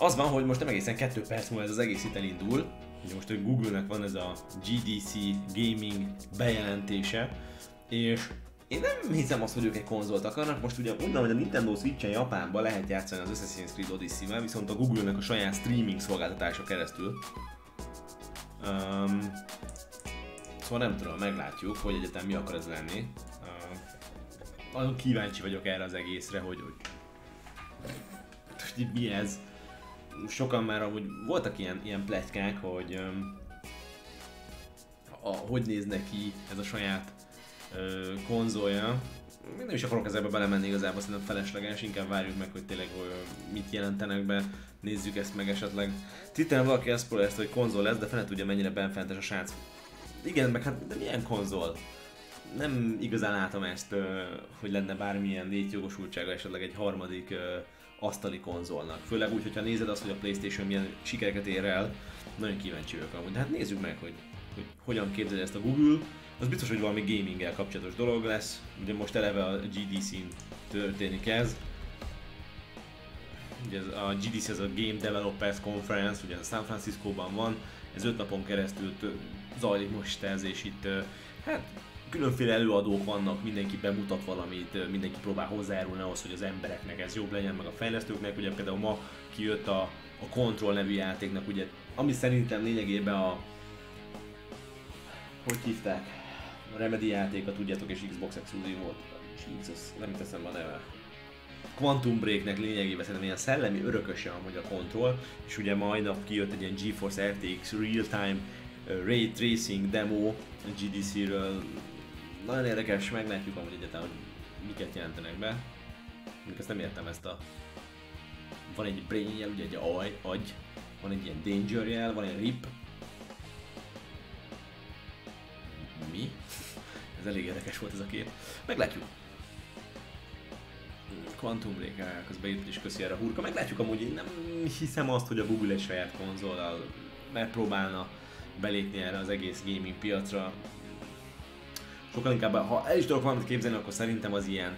Az van, hogy most nem egészen 2 perc múlva ez az egész itt elindul. Ugye most a Google-nek van ez a GDC Gaming bejelentése, és én nem hiszem azt, hogy ők egy konzolt akarnak. Most ugye onnan, hogy a Nintendo Switch-en Japánban lehet játszani az Assassin's Creed Odyssey-vel, viszont a Google-nek a saját streaming szolgáltatása keresztül. Szóval nem tudom, meglátjuk, hogy egyetem mi akar ez lenni. Nagyon kíváncsi vagyok erre az egészre, hogy mi ez. Sokan már amúgy voltak ilyen pletykák, hogy hogy néz neki ez a saját konzolja. Én nem is akarok ezekbe belemenni, igazából szerintem felesleges, inkább várjuk meg, hogy tényleg mit jelentenek be, nézzük ezt meg esetleg. Twitteren valaki ezt próbálja, hogy konzol lesz, de fene tudja mennyire benfentes a srác. Igen, meg hát de milyen konzol? Nem igazán látom ezt, hogy lenne bármilyen létjogosultsága esetleg egy harmadik asztali konzolnak. Főleg úgy, hogyha nézed azt, hogy a PlayStation milyen sikereket ér el, nagyon kíváncsi vagyok amúgy. De hát nézzük meg, hogy hogyan képzeli ezt a Google. Az biztos, hogy valami gaminggel kapcsolatos dolog lesz. Ugye most eleve a GDC-n történik ez. Ugye a GDC az a Game Developers Conference, ugye San Franciscóban van. Ez 5 napon keresztül zajlik most ez, és itt hát különféle előadók vannak, mindenki bemutat valamit, mindenki próbál hozzájárulni ahhoz, hogy az embereknek ez jobb legyen, meg a fejlesztőknek. Ugye például ma kijött a Control nevű játéknak, ugye, ami szerintem lényegében hogy hívták? A Remedy játéka, tudjátok, és Xbox Exclusive volt. Jesus, nem teszem a neve. Quantum Breaknek lényegében szerintem ilyen szellemi örököse amúgy a Control, és ugye majdnap kijött egy ilyen GeForce RTX Real-Time Ray Tracing demo a GDC-ről. Nagyon érdekes, meglátjuk amúgy egyáltalán, hogy miket jelentenek be. Még ezt nem értem, ezt a... Van egy brain jel, ugye egy agy, van egy ilyen danger jel, van egy rip. Mi? Ez elég érdekes volt ez a kép. Meglátjuk. Quantum Break, közben itt is köszi erre a hurka. Meglátjuk amúgy, én nem hiszem azt, hogy a Google egy saját konzollal megpróbálna belépni erre az egész gaming piacra. Sokkal inkább, ha el is tudok valamit képzelni, akkor szerintem az ilyen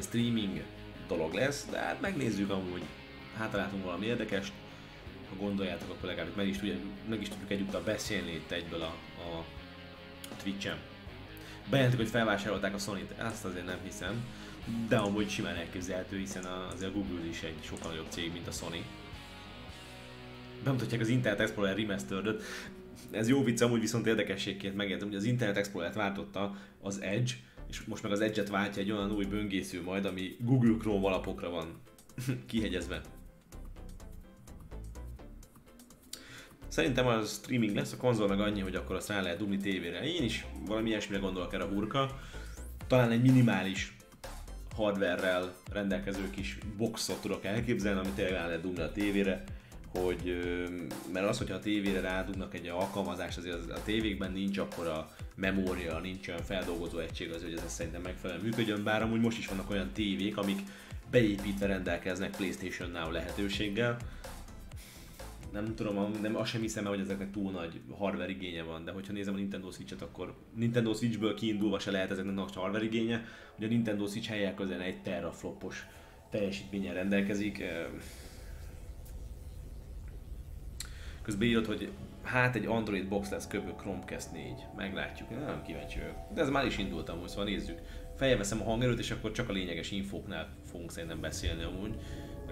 streaming dolog lesz, de hát megnézzük amúgy, hátralátunk valami érdekest. Ha gondoljátok, akkor legalább meg is tudjuk egyúttal beszélni itt egyből a Twitch-en. Bejelentik, hogy felvásárolták a Sony-t, ezt azért nem hiszem, de amúgy simán elképzelhető, hiszen azért a Google is egy sokkal nagyobb cég, mint a Sony. Bemutatják az Internet Explorer Remastered-öt. Ez jó vicc, amúgy viszont érdekességként megértem, hogy az Internet Explorer-t váltotta az Edge, és most meg az Edge-et váltja egy olyan új böngésző majd, ami Google Chrome alapokra van kihegyezve. Szerintem az streaming lesz, a konzol meg annyi, hogy akkor azt rá lehet dugni tévére. Én is valami ilyesmire gondolok erre a hurka. Talán egy minimális hardware-rel rendelkező kis boxot tudok elképzelni, amit tényleg rá lehet dugni a tévére. Mert az, hogyha a tévére rádugnak egy alkalmazást, azért a tévékben nincs akkora memória, nincs olyan feldolgozó egység, az, hogy ez szerintem megfelelően működjön, bár amúgy most is vannak olyan tévék, amik beépítve rendelkeznek PlayStation Now lehetőséggel. Nem tudom, azt sem hiszem el, hogy ezeknek túl nagy hardware igénye van, de hogyha nézem a Nintendo Switch-et, akkor Nintendo Switch-ből kiindulva se lehet ezeknek nagy hardware igénye. Ugye a Nintendo Switch helyek közben 1 teraflopos teljesítménnyel rendelkezik. Közben írott, hogy hát egy Android box lesz kb. Chromecast 4. Meglátjuk, én nem kíváncsi vagyok. De ez már is indult amúgy, szóval nézzük. Feljeveszem a hangerőt, és akkor csak a lényeges infóknál fogunk szerintem beszélni amúgy.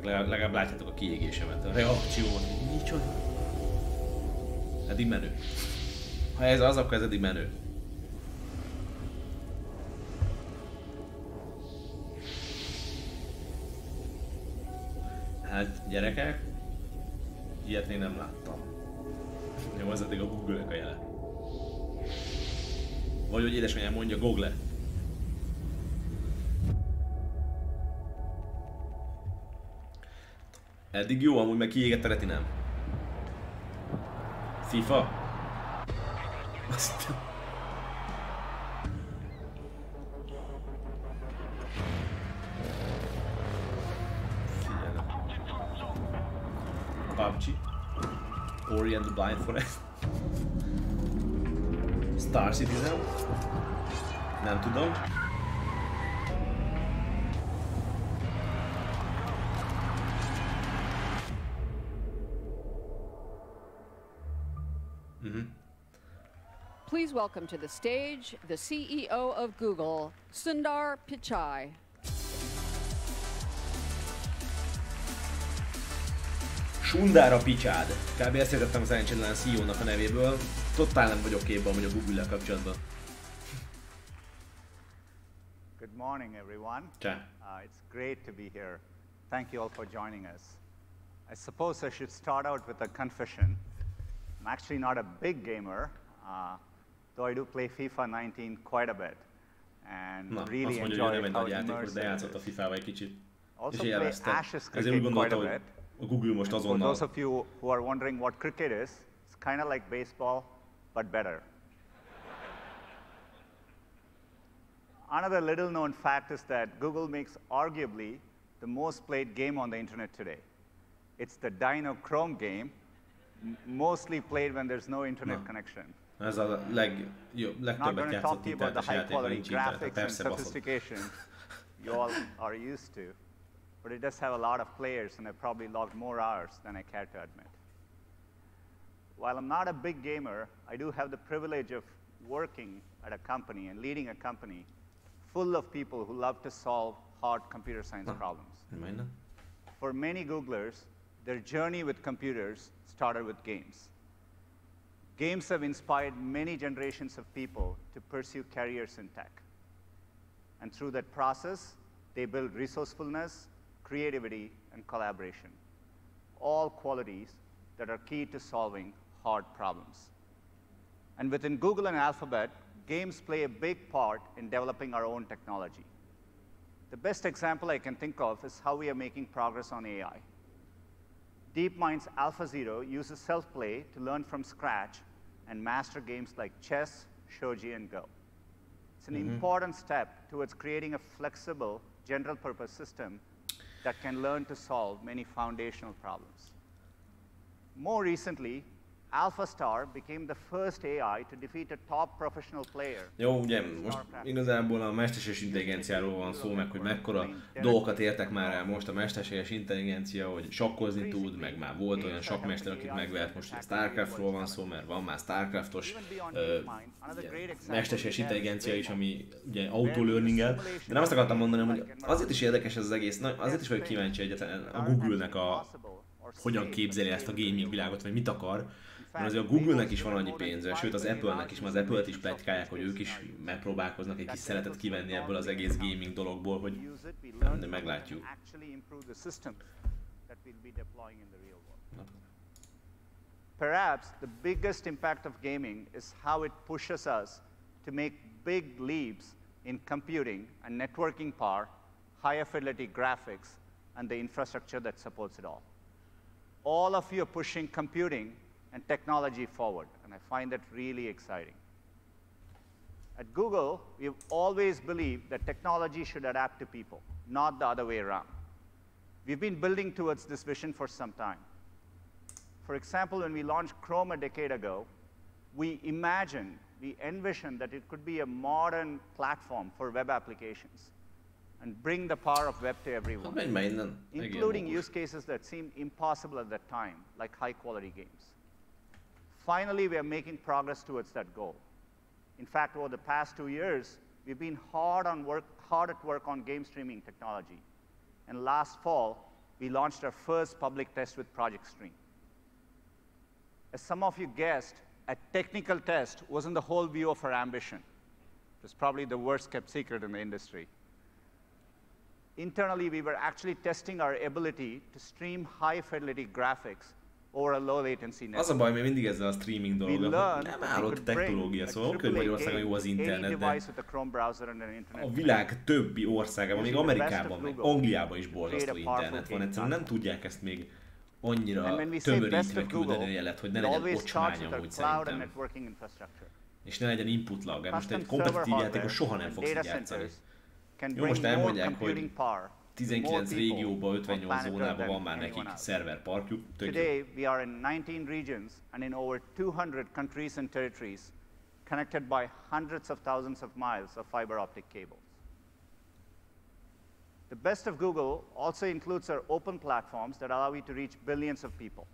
Legalább látjátok a kiégésemet, a reakciót. Micsoda? Eddig menő. Ha ez az, akkor ez eddig menő. Hát gyerekek, ilyet még nem láttam. Jó, az eddig a Google-nek a jele. Vagy hogy édesanyám mondja, Google. Eddig jó, amúgy meg kiégett a retinám. FIFA? Azt... Figyelem. PUBG. Ori and the Blind Forest. Star Citizen. Nem tudom. Please welcome to the stage the CEO of Google, Sundar Pichai. Sundar Pichai. Kb. Ezt értettem az szerencsétlen CEO-nak a nevéből. Totál nem vagyok képben, hogy a Google-lel kapcsolatban. Good morning, everyone. It's great to be here. Thank you all for joining us. I suppose I should start out with a confession. I'm actually not a big gamer, though I do play FIFA 19 quite a bit, and really enjoy how immersive it is. Also play Ashes cricket quite a bit. For those of you who are wondering what cricket is, it's kind of like baseball, but better. Another little known fact is that Google makes arguably the most played game on the internet today. It's the Dino Chrome game, mostly played when there's no internet connection. Ez a legtöbbet játszott internetes játék, ha nincs internet, persze sophistication you all are used to, but it does have a lot of players, and I've probably logged more hours than I care to admit. While I'm not a big gamer, I do have the privilege of working at a company and leading a company full of people who love to solve hard computer science problems. For many Googlers, their journey with computers started with games. Games have inspired many generations of people to pursue careers in tech. And through that process, they build resourcefulness, creativity, and collaboration, all qualities that are key to solving hard problems. And within Google and Alphabet, games play a big part in developing our own technology. The best example I can think of is how we are making progress on AI. DeepMind's AlphaZero uses self-play to learn from scratch and master games like chess, shogi, and Go. It's an important step towards creating a flexible, general-purpose system that can learn to solve many foundational problems. More recently, AlphaStar became the first AI to defeat a top professional player. Jó, ugye most igazából a mesterséges intelligenciáról van szó, meg hogy mekkora dolgokat értek már el most a mesterséges intelligencia, hogy sakkozni tud, meg már volt olyan sakkmester, akit megvert, most a Starcraftról van szó, mert van már Starcraftos mesterséges intelligencia is, ami ugye auto-learning-el. De nem azt akartam mondani, hogy azért is érdekes ez az egész, azért is vagyok kíváncsi egyáltalán a Google-nek hogyan képzeli ezt a gaming világot, vagy mit akar. Mert azért a Google-nek is van annyi pénze, sőt az Apple-nek is, mert az Apple-t is pletykálják, hogy ők is megpróbálkoznak egy kis szeretet kivenni ebből az egész gaming dologból, hogy nem, meglátjuk. Perhaps the biggest impact of gaming is how it pushes us to make big leaps in computing and networking power, higher fidelity graphics, and the infrastructure that supports it all. All of you are pushing computing and technology forward, and I find that really exciting. At Google, we've always believed that technology should adapt to people, not the other way around. We've been building towards this vision for some time. For example, when we launched Chrome a decade ago, we envisioned that it could be a modern platform for web applications and bring the power of web to everyone, including use cases that seemed impossible at that time, like high-quality games. Finally, we are making progress towards that goal. In fact, over the past 2 years, we've been hard at work on game streaming technology. And last fall, we launched our first public test with Project Stream. As some of you guessed, a technical test wasn't the whole view of our ambition. It was probably the worst kept secret in the industry. Internally, we were actually testing our ability to stream high-fidelity graphics over a low latency network. Az a baj, még mindig ezzel a streaming dologgal, nem állott technológia, szóval oké, hogy Magyarországon jó az internet, de a világ többi országában, még Amerikában, meg Angliában is borzasztó internet van, egyszerűen nem tudják ezt még annyira tömörítve küldeni a jelet, hogy ne legyen ocsmány amúgy szerintem. És ne legyen input lag, most egy kompetitív játékos soha nem fogsz így játszani. Jó, most elmondják, hogy 19 régióban, 58 zónában van már nekik szerverparkjuk. Today we are in 19 regions and in over 200 countries and territories, connected by hundreds of thousands of miles of fiber optic cables. The best of Google also includes our open platforms that allow you to reach billions of people.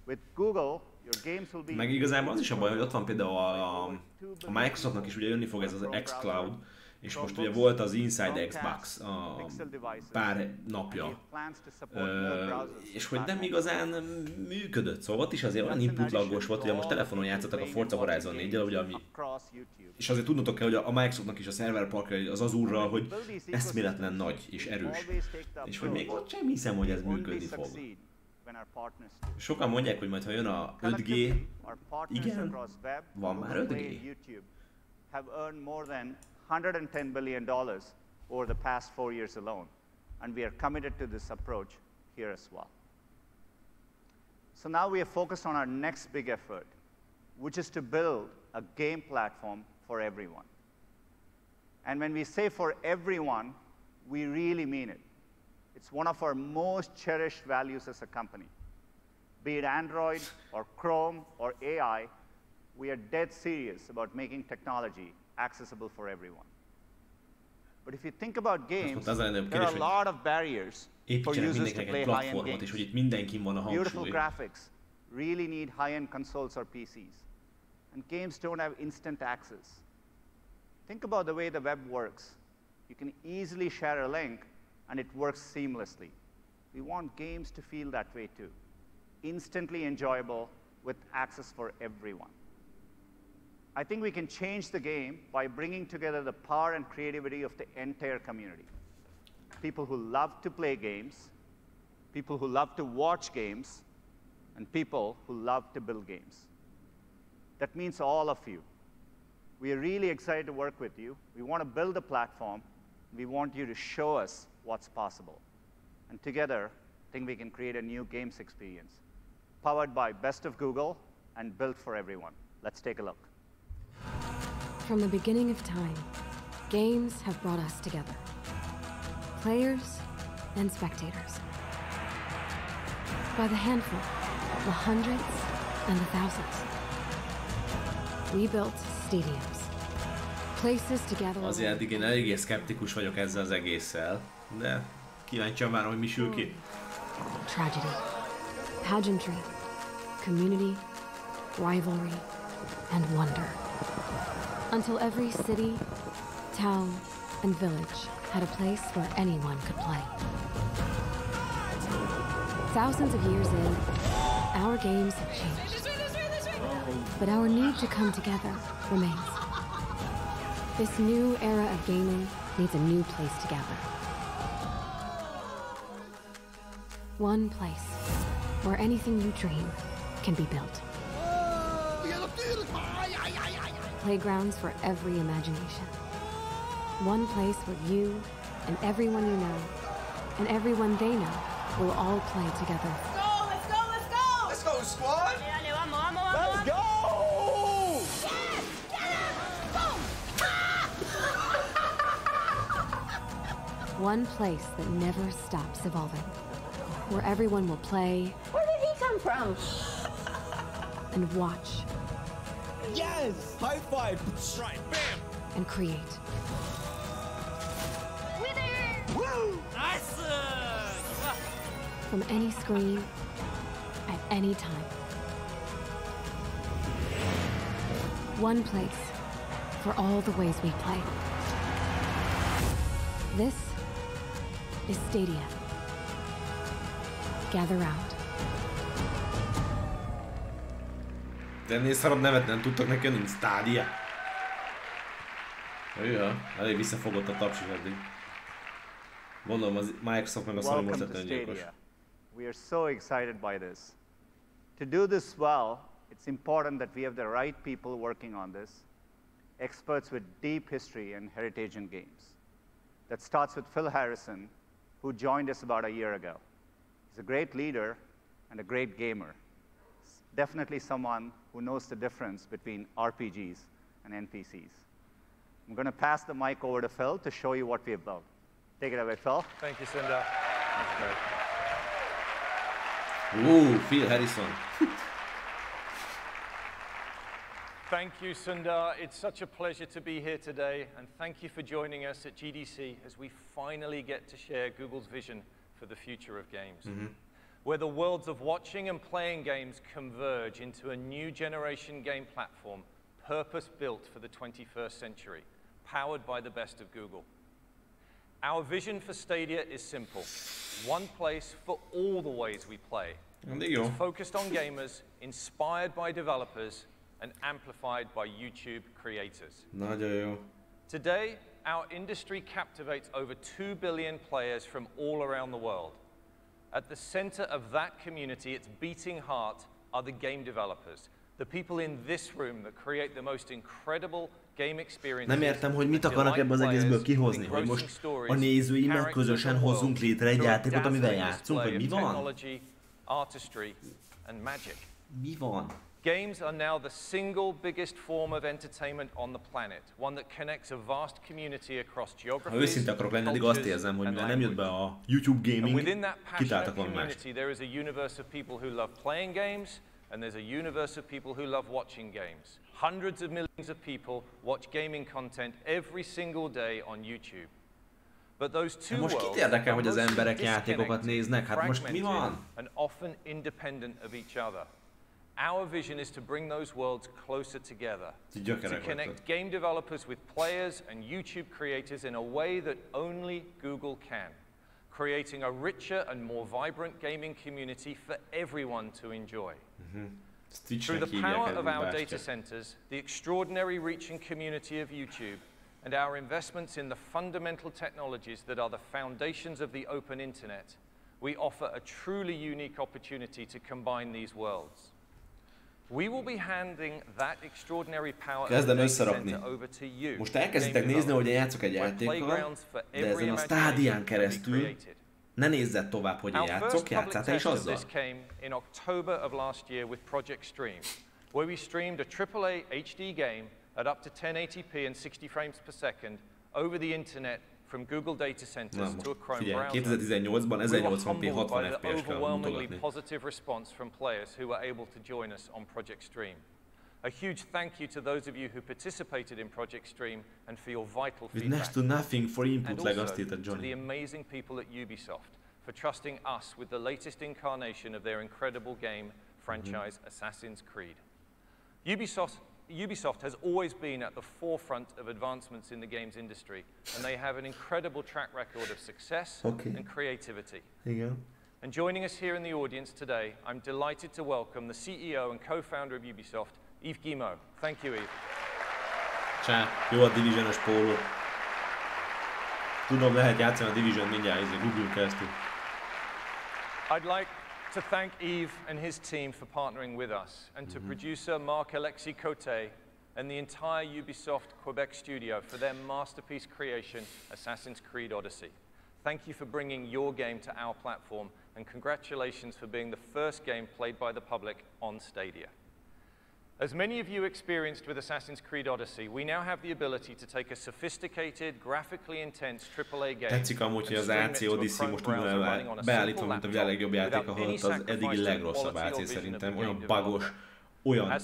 With Google, your games will be... Meg igazából az is a baj, hogy ott van például a Microsoftnak is ugye jönni fog ez az xCloud, és most ugye volt az Inside Xbox a pár napja, és hogy nem igazán működött, szóval ott is azért olyan inputlaggos volt, hogy most telefonon játszottak a Forza Horizon 4-jel, ugye, ami... És azért tudnotok kell, hogy a Microsoftnak is a szerverparkja az Azure-ral, hogy eszméletlen nagy és erős, és hogy még ott sem hiszem, hogy ez működni fog. Sokan mondják, hogy majd ha jön a 5G, igen, van már 5G. Have earned more than $110 billion over the past 4 years alone, and we are committed to this approach here as well. So now we are focused on our next big effort, which is to build a game platform for everyone. And when we say for everyone, we really mean it. It's one of our most cherished values as a company. Be it Android or Chrome or AI, we are dead serious about making technology accessible for everyone. But if you think about games, there are a lot of barriers for users to play high-end games. Beautiful graphics really need high-end consoles or PCs. And games don't have instant access. Think about the way the web works. You can easily share a link, and it works seamlessly. We want games to feel that way too. Instantly enjoyable with access for everyone. I think we can change the game by bringing together the power and creativity of the entire community. People who love to play games, people who love to watch games, and people who love to build games. That means all of you. We are really excited to work with you. We want to build a platform. We want you to show us what's possible. And together, I think we can create a new games experience, powered by Best of Google and built for everyone. Let's take a look. From the beginning of time, games have brought us together. Players and spectators. By the handful, the hundreds and the thousands. We built stadiums. Places to gather. Azért eddig én eléggé szkeptikus vagyok ezzel az egésszel, de kíváncsian várom, hogy mi sül ki. Tragedy, pageantry, community, rivalry, and wonder. Until every city, town, and village had a place where anyone could play. Thousands of years in, our games have changed. But our need to come together remains. This new era of gaming needs a new place to gather. One place where anything you dream can be built. Playgrounds for every imagination. One place where you and everyone you know and everyone they know will all play together. Let's go, let's go, let's go! Let's go, squad! Let's go! Yes! Get him! Boom! One place that never stops evolving. Where everyone will play. Where did he come from? And watch. Yes! High five! Right, bam! And create. Winner! Woo! Nice! From any screen, at any time. One place for all the ways we play. This is Stadia. Gather round. De ennél szarabb nevet nem tudtak neki jönni, mint STADIA. Ja, elég visszafogott a tapsis eddig. Gondolom az Microsoft meg a Sony most lett öngyilkos. We are so excited by this. To do this well, it's important that we have the right people working on this, experts with deep history and heritage in games. That starts with Phil Harrison, who joined us about a year ago. He's a great leader and a great gamer. Definitely someone who knows the difference between RPGs and NPCs. I'm going to pass the mic over to Phil to show you what we have built. Take it away, Phil. Thank you, Sundar. That's great. Ooh, Phil Harrison. Thank you, Sundar. It's such a pleasure to be here today, and thank you for joining us at GDC as we finally get to share Google's vision for the future of games. where the worlds of watching and playing games converge into a new generation game platform purpose-built for the 21st century, powered by the best of Google. Our vision for Stadia is simple. One place for all the ways we play. It's focused on gamers, inspired by developers, and amplified by YouTube creators. Today, our industry captivates over 2 billion players from all around the world. At the center of that community, its beating heart, are the game developers, the people in this room that create the most incredible game experiences. Nem értem, hogy mit akarnak ebből az egészből kihozni, hogy most a nézőimmel közösen hozzunk létre egy játékot, amivel játszunk, vagy mi van? Mi van? Games are now the single biggest form of entertainment on the planet, one that connects a vast community across geographies. Ha őszinte akarok lenni, eddig azt érzem, hogy mivel nem jött be a YouTube Gaming, kitáltak valami mást. There is a universe of people who love playing games, and there's a universe of people who love watching games. Hundreds of millions of people watch gaming content every single day on YouTube. But those two most kit érdekel, hogy az emberek játékokat néznek? Hát most mi van? And often independent of each other. Our vision is to bring those worlds closer together, to connect game developers with players and YouTube creators in a way that only Google can, creating a richer and more vibrant gaming community for everyone to enjoy. Through the power of our data centers, the extraordinary reach and community of YouTube, and our investments in the fundamental technologies that are the foundations of the open internet, we offer a truly unique opportunity to combine these worlds. We will be handing that extraordinary power of the data center over to you. Most elkezditek nézni, hogy én játszok egy játékkal, de ezen a Stadián keresztül ne nézzed tovább, hogy én játszok, játsszál te is azzal. This came in October of last year with Project Stream, where we streamed a AAA HD game at up to 1080p and 60 frames per second over the internet from Google data centers to a Chrome browser. 2018-ban 1080p 60 FPS kell overwhelmingly positive response from players who were able to join us on Project Stream. A huge thank you to those of you who participated in Project Stream and for your vital feedback. With next to nothing for input, like azt írta to the amazing people at Ubisoft for trusting us with the latest incarnation of their incredible game franchise, Assassin's Creed. Ubisoft has always been at the forefront of advancements in the games industry, and they have an incredible track record of success and creativity. And joining us here in the audience today, I'm delighted to welcome the CEO and co-founder of Ubisoft, Yves Guillemot. Thank you, Yves. Csá, jó a Division-ös póló. Tudom, lehet játszani a Division mindjárt Google keresztül. I'd like to thank Yves and his team for partnering with us, and to producer Marc-Alexis Côté and the entire Ubisoft Quebec studio for their masterpiece creation, Assassin's Creed Odyssey. Thank you for bringing your game to our platform, and congratulations for being the first game played by the public on Stadia. As many of you experienced with Assassin's Creed Odyssey, we now have the ability to take a sophisticated, graphically intense AAA game. Tetszik amúgy, hogy az AC Odyssey most úgy van beállítva, mint a világ legjobb játéka, holott az eddigi legrosszabb AC szerintem. Olyan bugos, olyan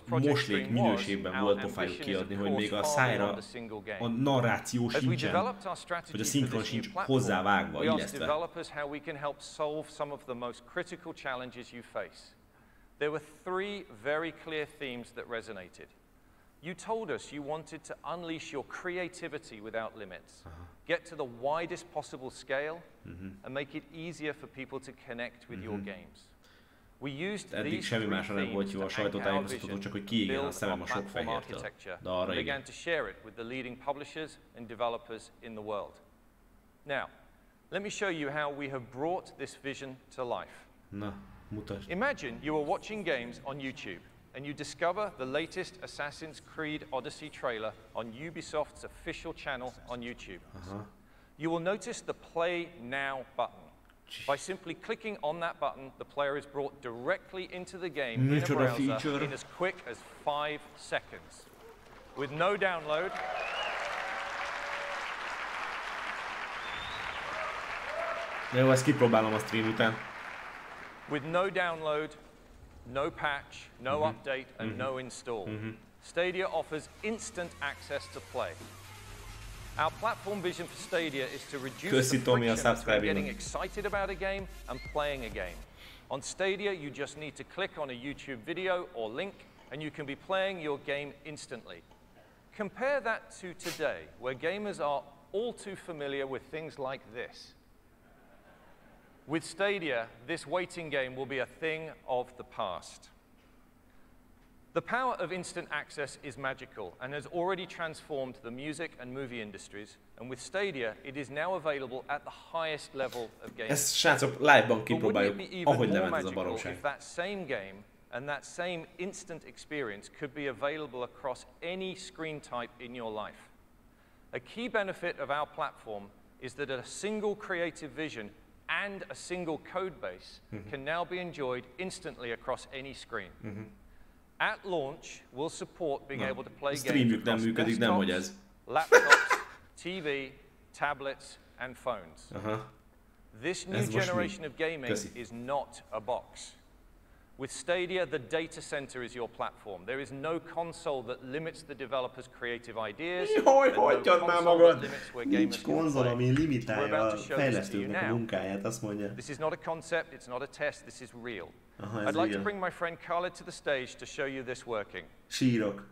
moslék minőségben volt pofájuk kiadni, hogy még a szájra a narráció sincsen, hogy a szinkron sincs hozzávágva, illesztve. There were three very clear themes that resonated. You told us you wanted to unleash your creativity without limits, get to the widest possible scale, and make it easier for people to connect with your games. We used these three themes to anchor our vision, build our platform architecture, and began to share it with the leading publishers and developers in the world. Now, let me show you how we have brought this vision to life. Imagine you are watching games on YouTube and you discover the latest Assassin's Creed Odyssey trailer on Ubisoft's official channel on YouTube. You will notice the Play Now button. By simply clicking on that button, the player is brought directly into the game in a browser in as quick as 5 seconds. With no download, Jó, ezt kipróbálom a stream után. With no download, no patch, no update, and no install, Stadia offers instant access to play. Our platform vision for Stadia is to reduce Köszi, the Tomi, a friction between subscribing. getting excited about a game and playing a game. On Stadia, you just need to click on a YouTube video or link, and you can be playing your game instantly. Compare that to today, where gamers are all too familiar with things like this. With Stadia, this waiting game will be a thing of the past. The power of instant access is magical and has already transformed the music and movie industries, and with Stadia, it is now available at the highest level of gaming. Ezt srácok live-ban But wouldn't kipróbáljuk, it be even ahogy more lement ez a magical baromság. if that same game and that same instant experience could be available across any screen type in your life? A key benefit of our platform is that a single creative vision and a single code base can now be enjoyed instantly across any screen. At launch, we'll support being able to play games Streamjük nem across működik, nem hogy desktops, ez. laptops, TV, tablets, and phones. Aha. This new Ez most generation mi? of gaming Köszi. is not a box. With Stadia, the data center is your platform. There is no console that limits the developer's creative ideas, Jaj, and no hagyjad már console magad! that limits where gamers Nincs can konzol, play. ami We're limitálja about a to show this to you fejlesztőknek a now. munkáját, azt mondja. This is not a concept, it's not a test, this is real. Aha, ez I'd like real. to bring my friend Khaled to the stage to show you this working. Sírok.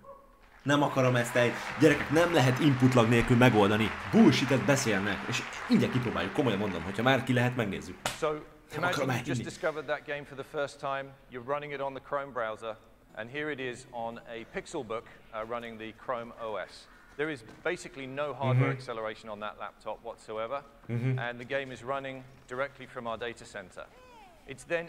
Nem akarom ezt egy. Gyerekek, nem lehet input lag nélkül megoldani. Bullshit-et beszélnek. És ingyen kipróbáljuk, komolyan mondom, hogyha már ki lehet, megnézzük. So imagine you just elhinni. discovered that game for the first time, you're running it on the Chrome browser, and here it is on a Pixelbook running the Chrome OS. There is basically no hardware acceleration on that laptop whatsoever, and the game is running directly from our data center. It's then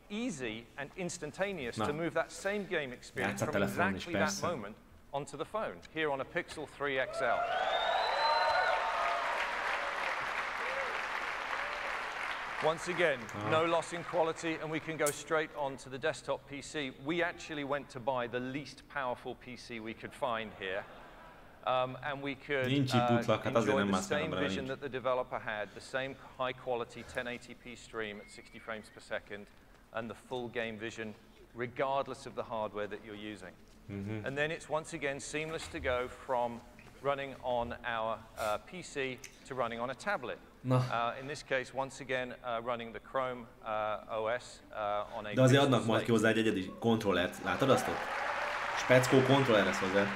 easy and instantaneous to move that same game experience from exactly that moment onto the phone, here on a Pixel 3 XL. Once again, no loss in quality, and we can go straight on to the desktop PC. We actually went to buy the least powerful PC we could find here. And we could enjoy the same vision that the developer had, the same high-quality 1080p stream at 60 frames per second, and the full game vision, regardless of the hardware that you're using. And then it's once again seamless to go from running on our PC to running on a tablet. In this case, once again, running the Chrome OS on a... De azért adnak majd ki hozzá egy egyedi kontrollert. Látod azt ott? Speckó kontroller lesz hozzá.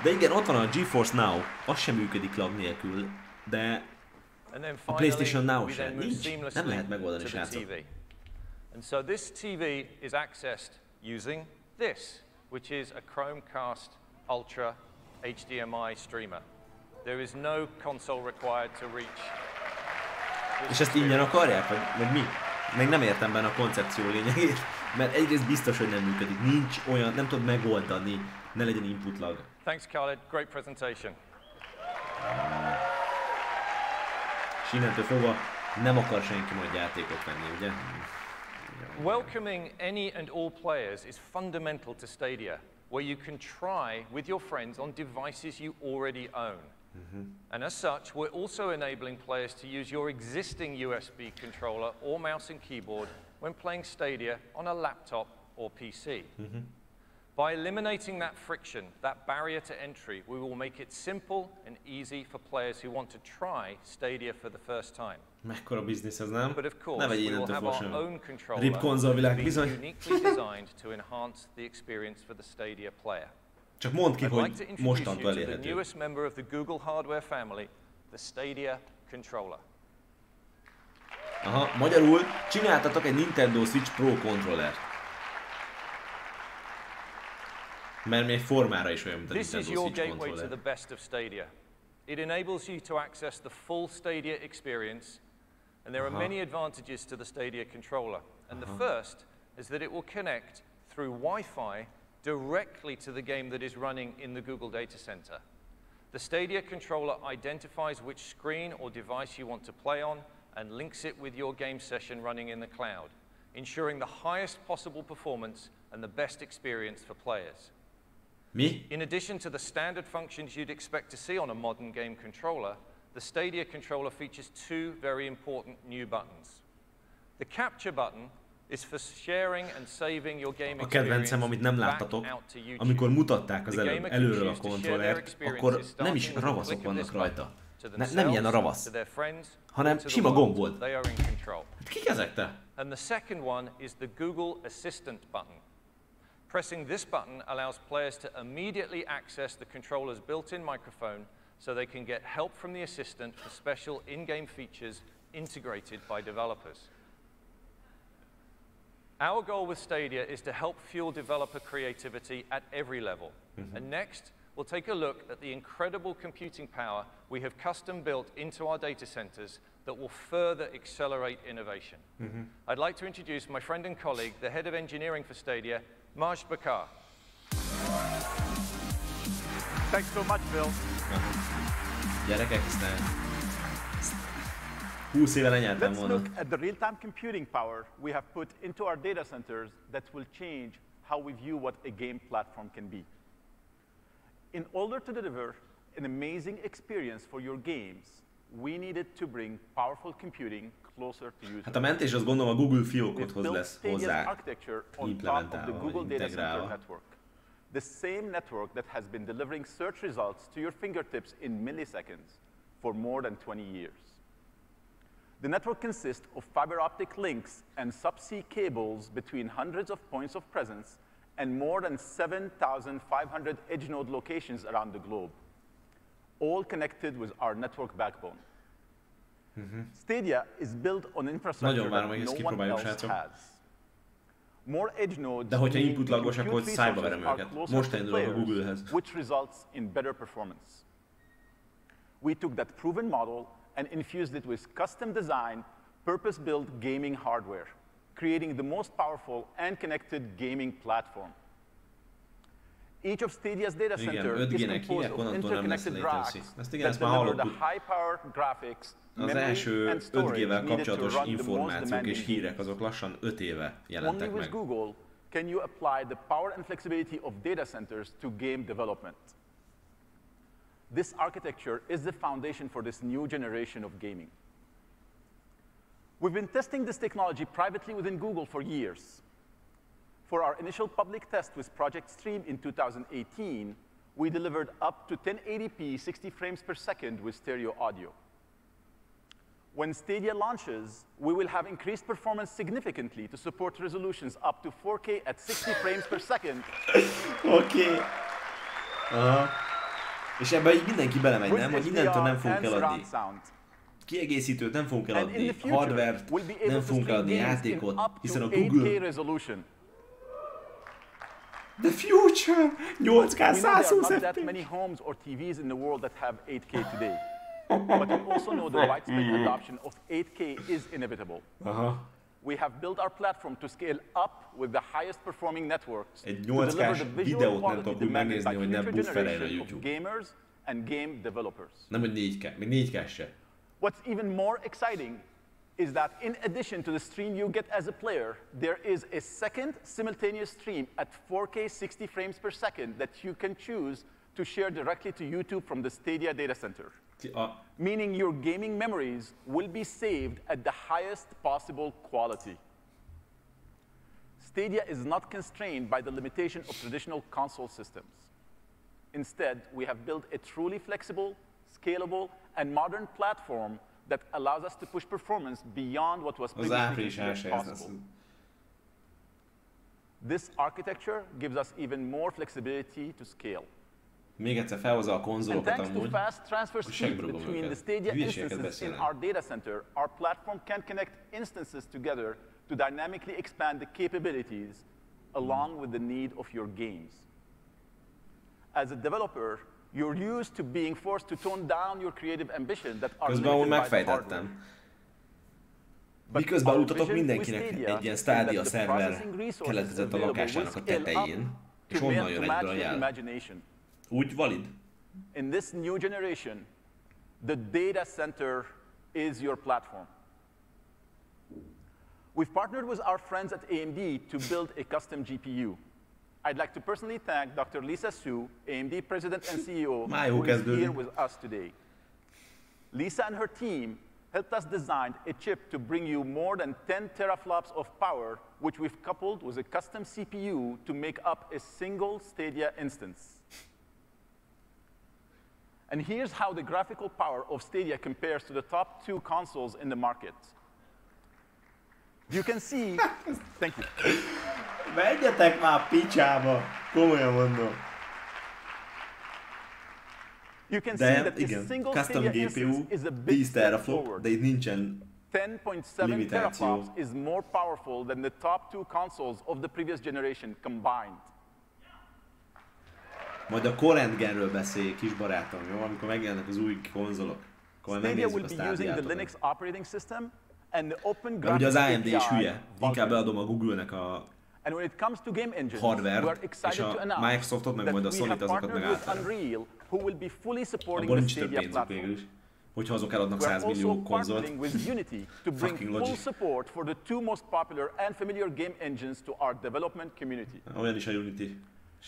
De igen, ott van a GeForce Now, az sem működik lag nélkül, de a PlayStation Now sem. Nincs, nem lehet megoldani, srácok. And so this TV is accessed using this, which is a Chromecast Ultra HDMI streamer. There is no console required to reach. És ezt ingyen akarják? Vagy mi? Meg nem értem benne a koncepció lényegét, mert egyrészt biztos, hogy nem működik. Nincs olyan, nem tudod megoldani, ne legyen input lag. Thanks, Khaled. Great presentation. És innentől fogva nem akar senki majd játékot venni, ugye? Welcoming any and all players is fundamental to Stadia, where you can try with your friends on devices you already own. And as such, we're also enabling players to use your existing USB controller or mouse and keyboard when playing Stadia on a laptop or PC. By eliminating that friction, that barrier to entry, we will make it simple and easy for players who want to try Stadia for the first time. Mekkora biznisz ez, nem? But of course, Ne vegyél we will innentől have fogva our sem. own controller RIP konzolvilág being bizony. uniquely designed to enhance the experience for the Stadia player. Csak mondd ki, I'd like to hogy introduce mostantól you to the elérhető. newest member of the Google hardware family, the Stadia controller. Aha, magyarul csináltatok egy Nintendo Switch Pro kontrollert. Mert még formára is olyan, mint a This is Nintendo your Switch gateway to kontroller. the best of Stadia. It enables you to access the full Stadia experience, and there are many advantages to the Stadia controller. And the first is that it will connect through Wi-Fi directly to the game that is running in the Google data center. The Stadia controller identifies which screen or device you want to play on and links it with your game session running in the cloud, ensuring the highest possible performance and the best experience for players. Mi? In addition to the standard functions you'd expect to see on a modern game controller, the Stadia controller features two very important new buttons. The capture button is for sharing and saving your game A kedvencem, amit nem láttatok, amikor mutatták az előbb előről a kontrollert, akkor nem is ravaszok vannak rajta. Nem ilyen a ravasz, hanem sima gomb volt. Hát kik ezek te? And the second one is the Google Assistant button. Pressing this button allows players to immediately access the controller's built-in microphone so they can get help from the assistant for special in-game features integrated by developers. Our goal with Stadia is to help fuel developer creativity at every level. And next, we'll take a look at the incredible computing power we have custom built into our data centers that will further accelerate innovation. I'd like to introduce my friend and colleague, the head of engineering for Stadia, Majd Bakar. Thanks so much, Bill. Gyerekek, aztán 20 éve lenyeltem volna. Let's look at the real-time computing power we have put into our data centers that will change how we view what a game platform can be. In order to deliver an amazing experience for your games, we needed to bring powerful computing closer to users. Hát a mentés az gondolom a Google fiókothoz lesz hozzá implementálva, vagy integrálva. The same network that has been delivering search results to your fingertips in milliseconds for more than 20 years. The network consists of fiber optic links and subsea cables between hundreds of points of presence and more than 7,500 edge node locations around the globe, all connected with our network backbone. Stadia is built on infrastructure that no one else has. More edge nodes, de hogyha inputlagos, akkor szájba verem őket. Most indulok a Googlehez. Which results in better performance. We took that proven model and infused it with custom design, purpose-built gaming hardware, creating the most powerful and connected gaming platform. Each of Stadia's data centers is composed of interconnected racks that deliver the high-power graphics, az első 5G-vel kapcsolatos információk és hírek azok lassan 5 éve jelentek meg. Only with Google can you apply the power and flexibility of data centers to game development. This architecture is the foundation for this new generation of gaming. We've been testing this technology privately within Google for years. For our initial public test with Project Stream in 2018, we delivered up to 1080p 60 frames per second with stereo audio. When Stadia launches, we will have increased performance significantly to support resolutions up to 4K at 60 frames per second. Oké. És ebben így mindenki belemegy, nem? Hogy innentől nem fogunk eladni kiegészítőt, nem fogunk eladni hardware-t, nem fogunk eladni játékot, hiszen a Google... The future! 8K 120 FPS! That many homes or TVs in the world that have 8K today. But we also know the widespread adoption of 8K is inevitable. We have built our platform to scale up with the highest performing networks to deliver the visual quality demanded by future generation of gamers and game developers. Nem, hogy 4K, még 4K se. What's even more exciting is that in addition to the stream you get as a player, there is a second simultaneous stream at 4K 60 frames per second that you can choose to share directly to YouTube from the Stadia data center. Meaning your gaming memories will be saved at the highest possible quality. Stadia is not constrained by the limitation of traditional console systems. Instead, we have built a truly flexible, scalable, and modern platform that allows us to push performance beyond what was previously possible. This architecture gives us even more flexibility to scale. Még egyszer felhozza a konzolokat amúgy, hogy segbrugom őket. Hülyeségeket beszélnek. Our data center, our platform can connect instances together to dynamically expand the capabilities along with the need of your games. As a developer, you're used to being forced to tone down your creative ambition that are limited by the hardware. Miközben aludtatok mindenkinek egy ilyen STADIA szerver keletkezett a lakásának a tetején, és onnan jön egyből a jel. Úgy valid? In this new generation, the data center is your platform. We've partnered with our friends at AMD to build a custom GPU. I'd like to personally thank Dr. Lisa Su, AMD President and CEO, who is here with us today. Lisa and her team helped us design a chip to bring you more than 10 teraflops of power, which we've coupled with a custom CPU to make up a single Stadia instance. And here's how the graphical power of Stadia compares to the top 2 consoles in the market. You can see, thank you. Menjetek már picsába! Komolyan mondom. You can see that a single Stadia instance is a big step forward. De itt nincsen 10.7 teraflops is more powerful than the top 2 consoles of the previous generation combined. Majd a Core Genről beszélj, kis barátom, jó? Amikor megjelennek az új konzolok. Stadia will be using the Linux operating system and the open graphics. Ugye az AMD is hülye. API. Inkább beadom a Google-nek a And when it comes to game engines, hardware, we're excited to announce Microsoftot, meg majd a Sony-t azokat meg Unreal, who will be fully supporting the Stadia platform. Hogyha azok eladnak 100 millió konzolt. With Unity to bring full support for the 2 most popular and familiar game engines to our development community. Olyan is a Unity.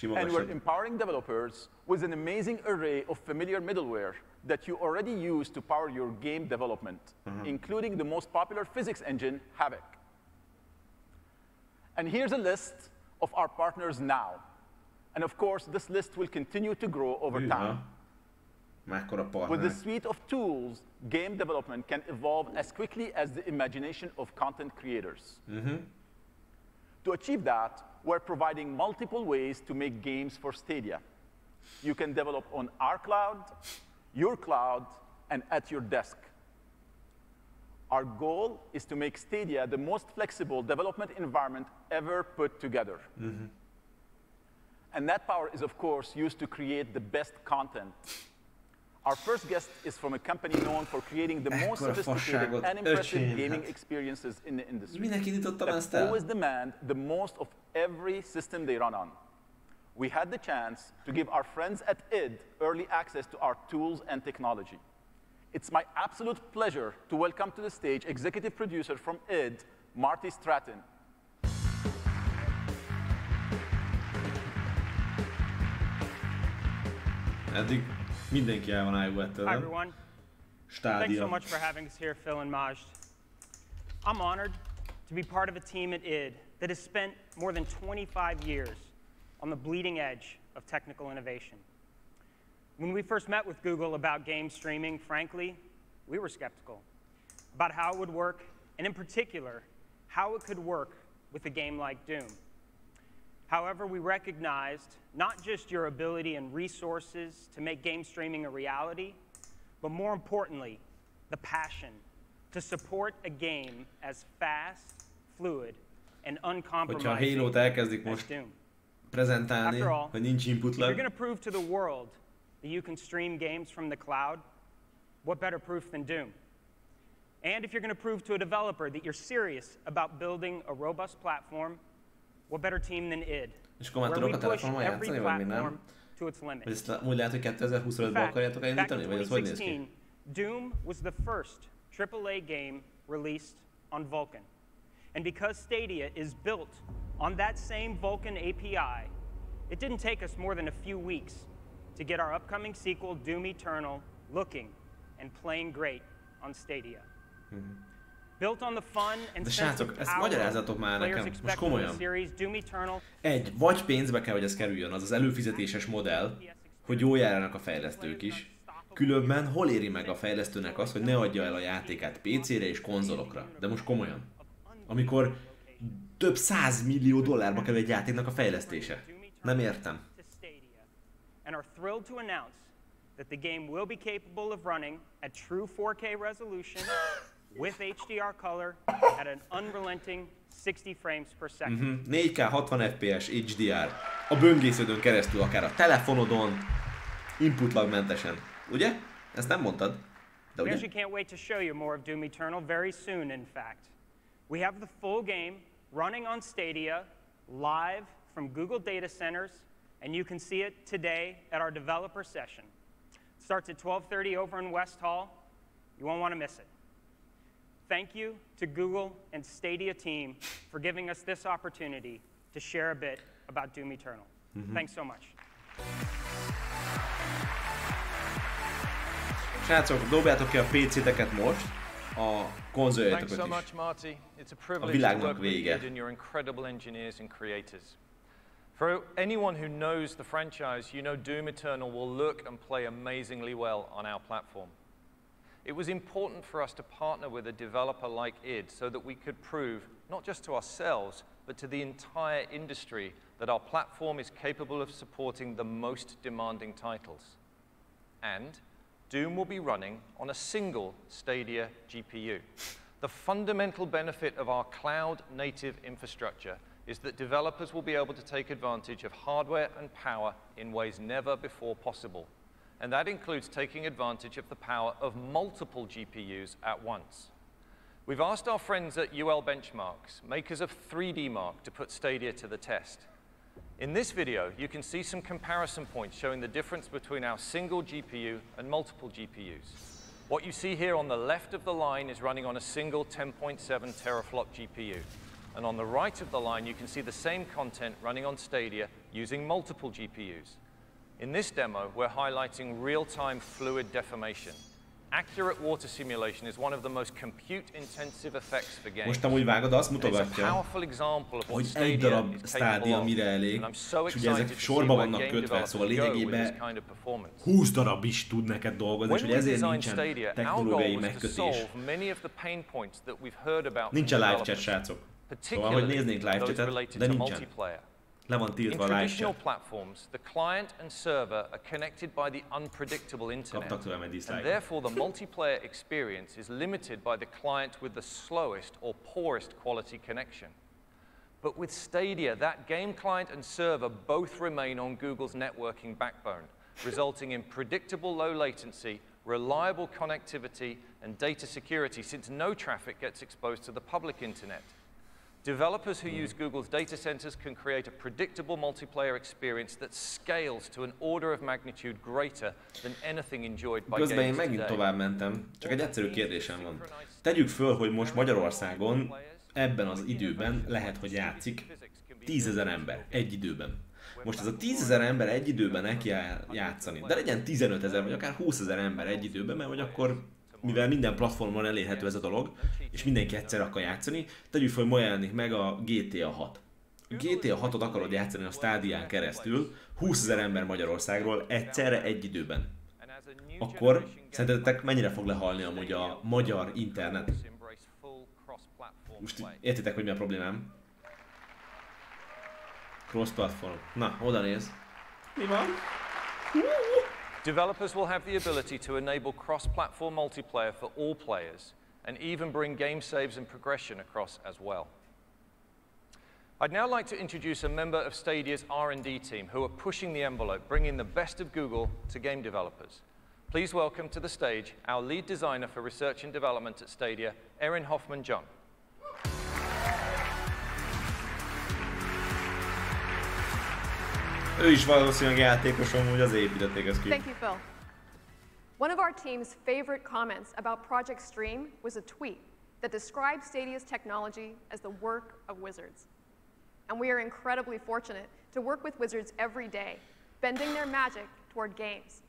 And we're empowering developers with an amazing array of familiar middleware that you already use to power your game development, including the most popular physics engine, Havoc. And here's a list of our partners now. And of course, this list will continue to grow over time. With the suite of tools, game development can evolve as quickly as the imagination of content creators. To achieve that, we're providing multiple ways to make games for Stadia. You can develop on our cloud, your cloud, and at your desk. Our goal is to make Stadia the most flexible development environment ever put together. And that power is, of course, used to create the best content. Our first guest is from a company known for creating the most sophisticated and impressive gaming experiences in the industry. That always demand the most of every system they run on. We had the chance to give our friends at id early access to our tools and technology. It's my absolute pleasure to welcome to the stage executive producer from id, Marty Stratton. Eddig mindenki el van állva ettől. Hi everyone. STADIA. Thanks so much for having us here, Phil and Majd. I'm honored to be part of a team at id that has spent more than 25 years on the bleeding edge of technical innovation. When we first met with Google about game streaming, frankly, we were skeptical about how it would work, and in particular, how it could work with a game like Doom. However, we recognized not just your ability and resources to make game streaming a reality, but more importantly, the passion to support a game as fast, fluid, and uncompromising as Doom. After all, if you're going to prove to the world that you can stream games from the cloud, what better proof than Doom? And if you're going to prove to a developer that you're serious about building a robust platform, what better team than id? Where we push every platform to its limits. In fact, back in 2016, Doom was the first AAA game released on Vulkan. And because Stadia is built on that same Vulkan API, it didn't take us more than a few weeks to get our upcoming sequel, Doom Eternal, looking and playing great on Stadia. Built on the fun and de srácok, ezt magyarázzatok már nekem, most komolyan. Egy, vagy pénzbe kell, hogy ez kerüljön, az az előfizetéses modell, hogy jól járjanak a fejlesztők is. Különben hol éri meg a fejlesztőnek az, hogy ne adja el a játékát PC-re és konzolokra. De most komolyan. Amikor több 100 millió dollárba kerül egy játéknak a fejlesztése. Nem értem. And are thrilled to announce that the game will be capable of running at true 4K resolution with HDR color at an unrelenting 60 frames per second. 4K 60 FPS HDR. A böngésződön keresztül, akár a telefonodon, inputlagmentesen. Ugye? Ezt nem mondtad. De ugye? We actually can't wait to show you more of Doom Eternal very soon, in fact. We have the full game running on Stadia, live from Google data centers, and you can see it today at our developer session. It starts at 12:30 over in West Hall. You won't want to miss it. Thank you to Google and Stadia team for giving us this opportunity to share a bit about Doom Eternal. Thanks so much. Srácok, dobjátok ki a PC-teket most. a konzoljaitokat Thanks so is. much, Marty. It's a privilege to világnak work with vége. you and your incredible engineers and creators. For anyone who knows the franchise, you know Doom Eternal will look and play amazingly well on our platform. It was important for us to partner with a developer like id so that we could prove, not just to ourselves, but to the entire industry, that our platform is capable of supporting the most demanding titles. And Doom will be running on a single Stadia GPU. The fundamental benefit of our cloud-native infrastructure is that developers will be able to take advantage of hardware and power in ways never before possible. And that includes taking advantage of the power of multiple GPUs at once. We've asked our friends at UL Benchmarks, makers of 3D Mark, to put Stadia to the test. In this video, you can see some comparison points showing the difference between our single GPU and multiple GPUs. What you see here on the left of the line is running on a single 10.7 teraflop GPU. And on the right of the line, you can see the same content running on Stadia using multiple GPUs. In this demo, we're highlighting real-time fluid deformation. Accurate water simulation is one of the most compute-intensive effects for games. Most amúgy vágod, azt It's a mutogatja, powerful example of what hogy egy darab Stadia is Stadia capable of. mire elég, And I'm so és ugye excited ezek to see sorba where vannak game kötve, developers szóval go with this lényegében kind of performance. 20 darab is tud neked dolgozni, és When hogy we ezért designed nincsen Stadia, our technológiai goal was to megkötés. solve many of the pain points that we've heard about Nincsen from live chat, developers, srácok. Szóval, hogy néznénk live those chatet, related de to nincsen. multiplayer. Le van In tiltva a live traditional chat. platforms, the client and server are connected by the unpredictable internet, Kaptak tőlem egy and dislike. therefore the multiplayer experience is limited by the client with the slowest or poorest quality connection. But with Stadia, that game client and server both remain on Google's networking backbone, resulting in predictable low latency, reliable connectivity, and data security, since no traffic gets exposed to the public internet. Developers who use Google's data centers can create a predictable multiplayer experience that scales to an order of magnitude greater than anything enjoyed by Közben én games megint today. tovább mentem, csak egy egyszerű kérdésem van. Tegyük föl, hogy most Magyarországon ebben az időben lehet, hogy játszik 10 000 ember egy időben. Most ez a 10 000 ember egy időben neki játszani, de legyen 15 000 vagy akár 20 000 ember egy időben, mert hogy akkor, mivel minden platformon elérhető ez a dolog, és mindenki egyszer akar játszani, tegyük fel, hogy ma jelenik meg a GTA 6. A GTA 6-ot akarod játszani a Stadián keresztül, 20 000 ember Magyarországról egyszerre egy időben. Akkor szerintetek mennyire fog lehalni amúgy a magyar internet? Most értitek, hogy mi a problémám? Cross-platform. Na, oda néz. Mi van? Developers will have the ability to enable cross-platform multiplayer for all players, and even bring game saves and progression across as well. I'd now like to introduce a member of Stadia's R&D team who are pushing the envelope, bringing the best of Google to game developers. Please welcome to the stage our lead designer for research and development at Stadia, ELÉRHETTOM. Ő is valószínűleg játékos, amúgy az építették ezt ki. Thank you, Phil. One of our team's favorite comments about Project Stream was a tweet that described Stadia's technology as the work of wizards. And we are incredibly fortunate to work with wizards every day, bending their magic toward games.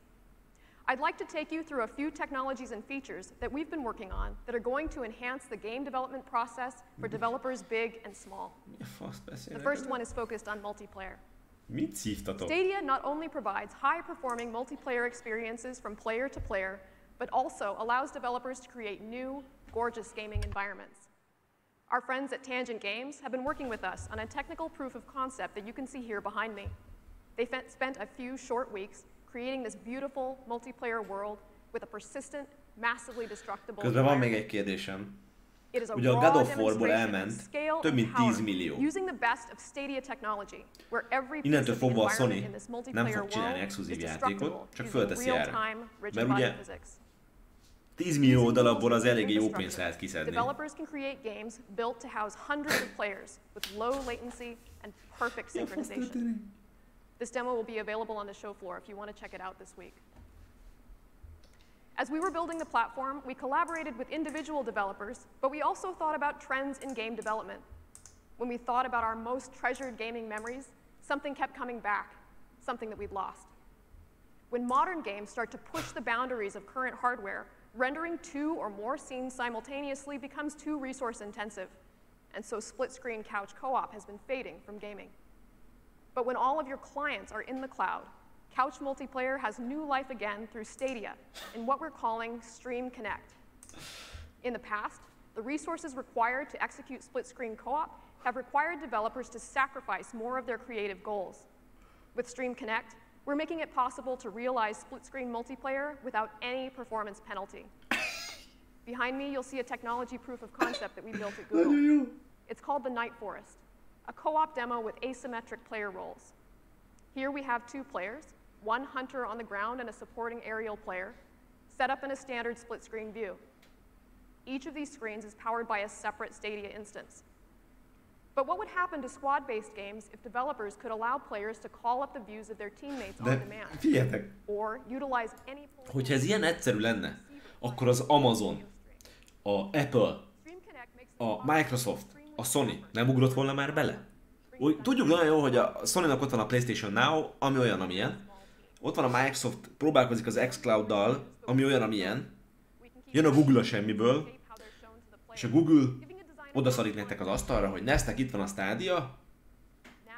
I'd like to take you through a few technologies and features that we've been working on that are going to enhance the game development process for developers big and small. The first one is focused on multiplayer. Mit szívtatok? Stadia not only provides high-performing multiplayer experiences from player to player, but also allows developers to create new, gorgeous gaming environments. Our friends at Tangent Games have been working with us on a technical proof of concept that you can see here behind me. They spent a few short weeks creating this beautiful multiplayer world with a persistent, massively destructible Közben van még egy kérdésem. It is a Ugye a raw God of Warból demonstration elment of scale több mint and power 10 millió. using the best of Stadia technology, where every piece Innentől of the fogva a environment Sony in this nem multiplayer fog csinálni world exkluzív is játékot, destructible csak using fölteszi erre. real-time rigid Mert body ugye physics. 10 millió Using darabból az multiplayer eléggé jó infrastructure, pénzt lehet kiszedni. developers can create games built to house hundreds of players with low latency and perfect synchronization. This demo will be available on the show floor if you want to check it out this week. As we were building the platform, we collaborated with individual developers, but we also thought about trends in game development. When we thought about our most treasured gaming memories, something kept coming back, something that we'd lost. When modern games start to push the boundaries of current hardware, rendering 2 or more scenes simultaneously becomes too resource intensive, and so split-screen couch co-op has been fading from gaming. But when all of your clients are in the cloud, couch multiplayer has new life again through STADIA in what we're calling Stream Connect. In the past, the resources required to execute split-screen co-op have required developers to sacrifice more of their creative goals. With Stream Connect, we're making it possible to realize split-screen multiplayer without any performance penalty. Behind me, you'll see a technology proof of concept that we built at Google. It's called the Night Forest, a co-op demo with asymmetric player roles. Here we have 2 players, one hunter on the ground and a supporting aerial player, set up in a standard split-screen view. Each of these screens is powered by a separate STADIA instance. But what would happen to squad-based games if developers could allow players to call up the views of their teammates on demand? Figyeljetek, Or utilize any... hogyha ez ilyen egyszerű lenne, akkor az Amazon, a Apple, a Microsoft, a Sony nem ugrott volna már bele? Úgy, tudjuk nagyon jó, hogy a Sony-nak ott van a PlayStation Now, ami olyan, amilyen. Ott van a Microsoft, próbálkozik az xCloud-dal, ami olyan, amilyen. Jön a Google a semmiből, és a Google odaszorít nektek az asztalra, hogy Nestek, itt van a STADIA,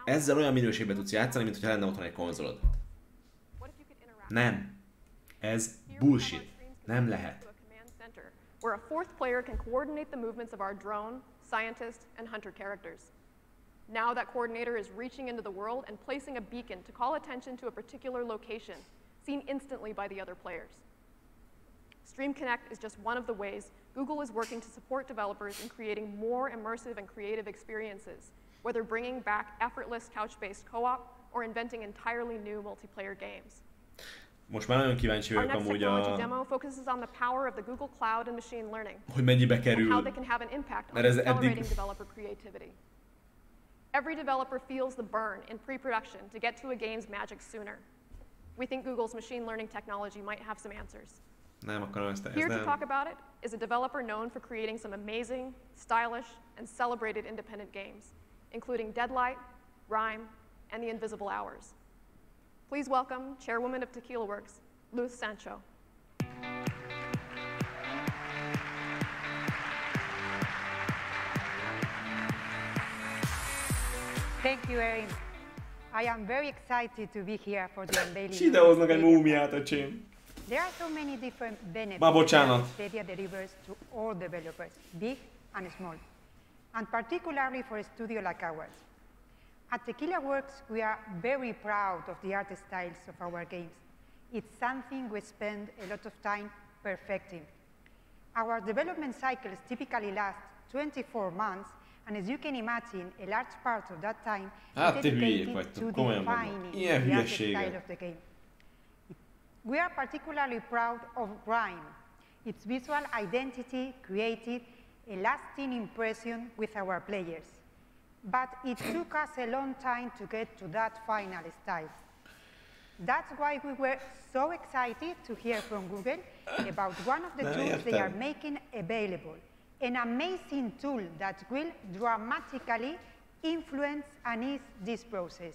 ezzel olyan minőségben tudsz játszani, mint hogyha lenne otthon egy konzolod. Nem. Ez bullshit. Nem lehet. Where a 4th player can coordinate the movements of our drone, scientist, and hunter characters. Now that coordinator is reaching into the world and placing a beacon to call attention to a particular location, seen instantly by the other players. Stream Connect is just one of the ways Google is working to support developers in creating more immersive and creative experiences, whether bringing back effortless couch-based co-op or inventing entirely new multiplayer games. Most már nagyon kíváncsi vagyok amúgy hogy mennyibe kerül, mert ez eddig... Every developer feels the burn in pre-production to get to a game's magic sooner. We think Google's machine learning technology might have some answers. Nem akarom ezt Here to talk about it is a developer known for creating some amazing, stylish, and celebrated independent games, including Deadlight, Rhyme, and The Invisible Hours. Please welcome Chairwoman of Tequila Works, Luz Sancho. Thank you, Erin. I am very excited to be here for the unveiling. És idehoznak egy múmiát, öcsém. There are so many different benefits that STADIA delivers to all developers, big and small, and particularly for a studio like ours. At Tequila Works, we are very proud of the art styles of our games. It's something we spend a lot of time perfecting. Our development cycles typically last 24 months, and as you can imagine, a large part of that time is dedicated to defining the art style of the game. We are particularly proud of Rhyme. Its visual identity created a lasting impression with our players. But it took us a long time to get to that final style. That's why we were so excited to hear from Google about one of the tools they are making available. An amazing tool that will dramatically influence and ease this process.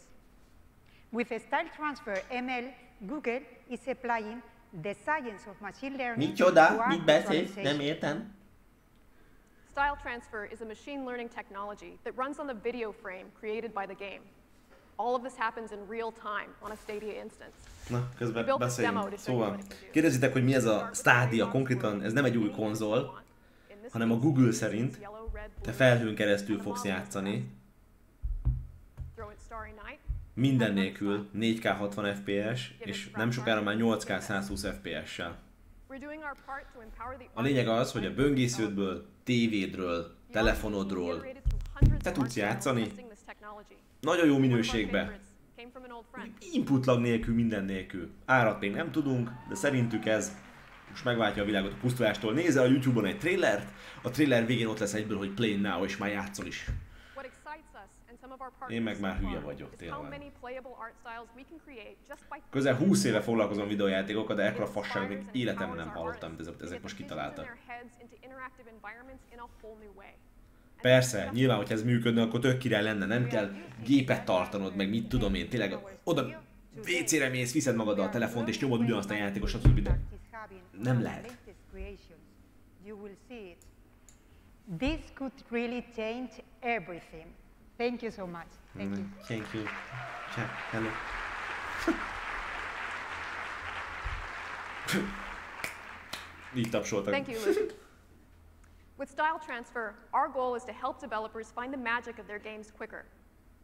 With a style transfer ML, Google is applying the science of machine learning to art visualization. Style transfer is a machine learning technology that runs on the video frame created by the game. All of this happens in real time on a STADIA instance. Na, közben beszéljünk. Szóval, kérdezitek, hogy mi ez a STADIA, konkrétan ez nem egy új konzol, hanem a Google szerint te felhőn keresztül fogsz játszani. Minden nélkül 4K 60 FPS, és nem sokára már 8K 120 FPS-sel. A lényeg az, hogy a böngésződből, tévédről, telefonodról te tudsz játszani, nagyon jó minőségben, input lag nélkül, minden nélkül. Árat még nem tudunk, de szerintük ez most megváltja a világot a pusztulástól. Nézzel a YouTube-on egy trailert, a trailer végén ott lesz egyből, hogy play now, és már játszol is. Én meg már hülye vagyok, tényleg. Közel 20 éve foglalkozom videójátékokkal, de ekkora fasság még életemben nem hallottam, mint ezek most kitaláltak. Persze, nyilván, hogyha ez működne, akkor tök király lenne, nem kell gépet tartanod, meg mit tudom én, tényleg oda WC-re mész, viszed magaddal a telefont és nyomod ugyanazt a játékos, stb. De nem lehet. you will see it. This could really change everything. Thank you so much. Thank you. Thank you. Hello. Így tapsoltak. Thank you, Luke. With Style Transfer, our goal is to help developers find the magic of their games quicker.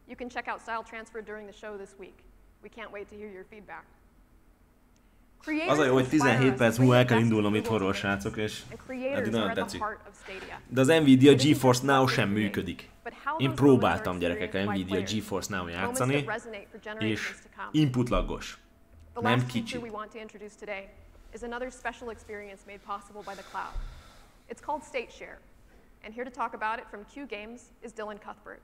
You can check out Style Transfer during the show this week. We can't wait to hear your feedback. Az a jó, hogy 17 perc múlva el kell indulnom itthonról, srácok, és eddig nagyon tetszik. De az Nvidia GeForce Now sem működik. Én próbáltam, gyerekek, Nvidia GeForce Now játszani, és input laggos. Nem kicsi. Is another special experience made possible by the cloud. It's called State Share, and here to talk about it from Q Games is Dylan Cuthbert.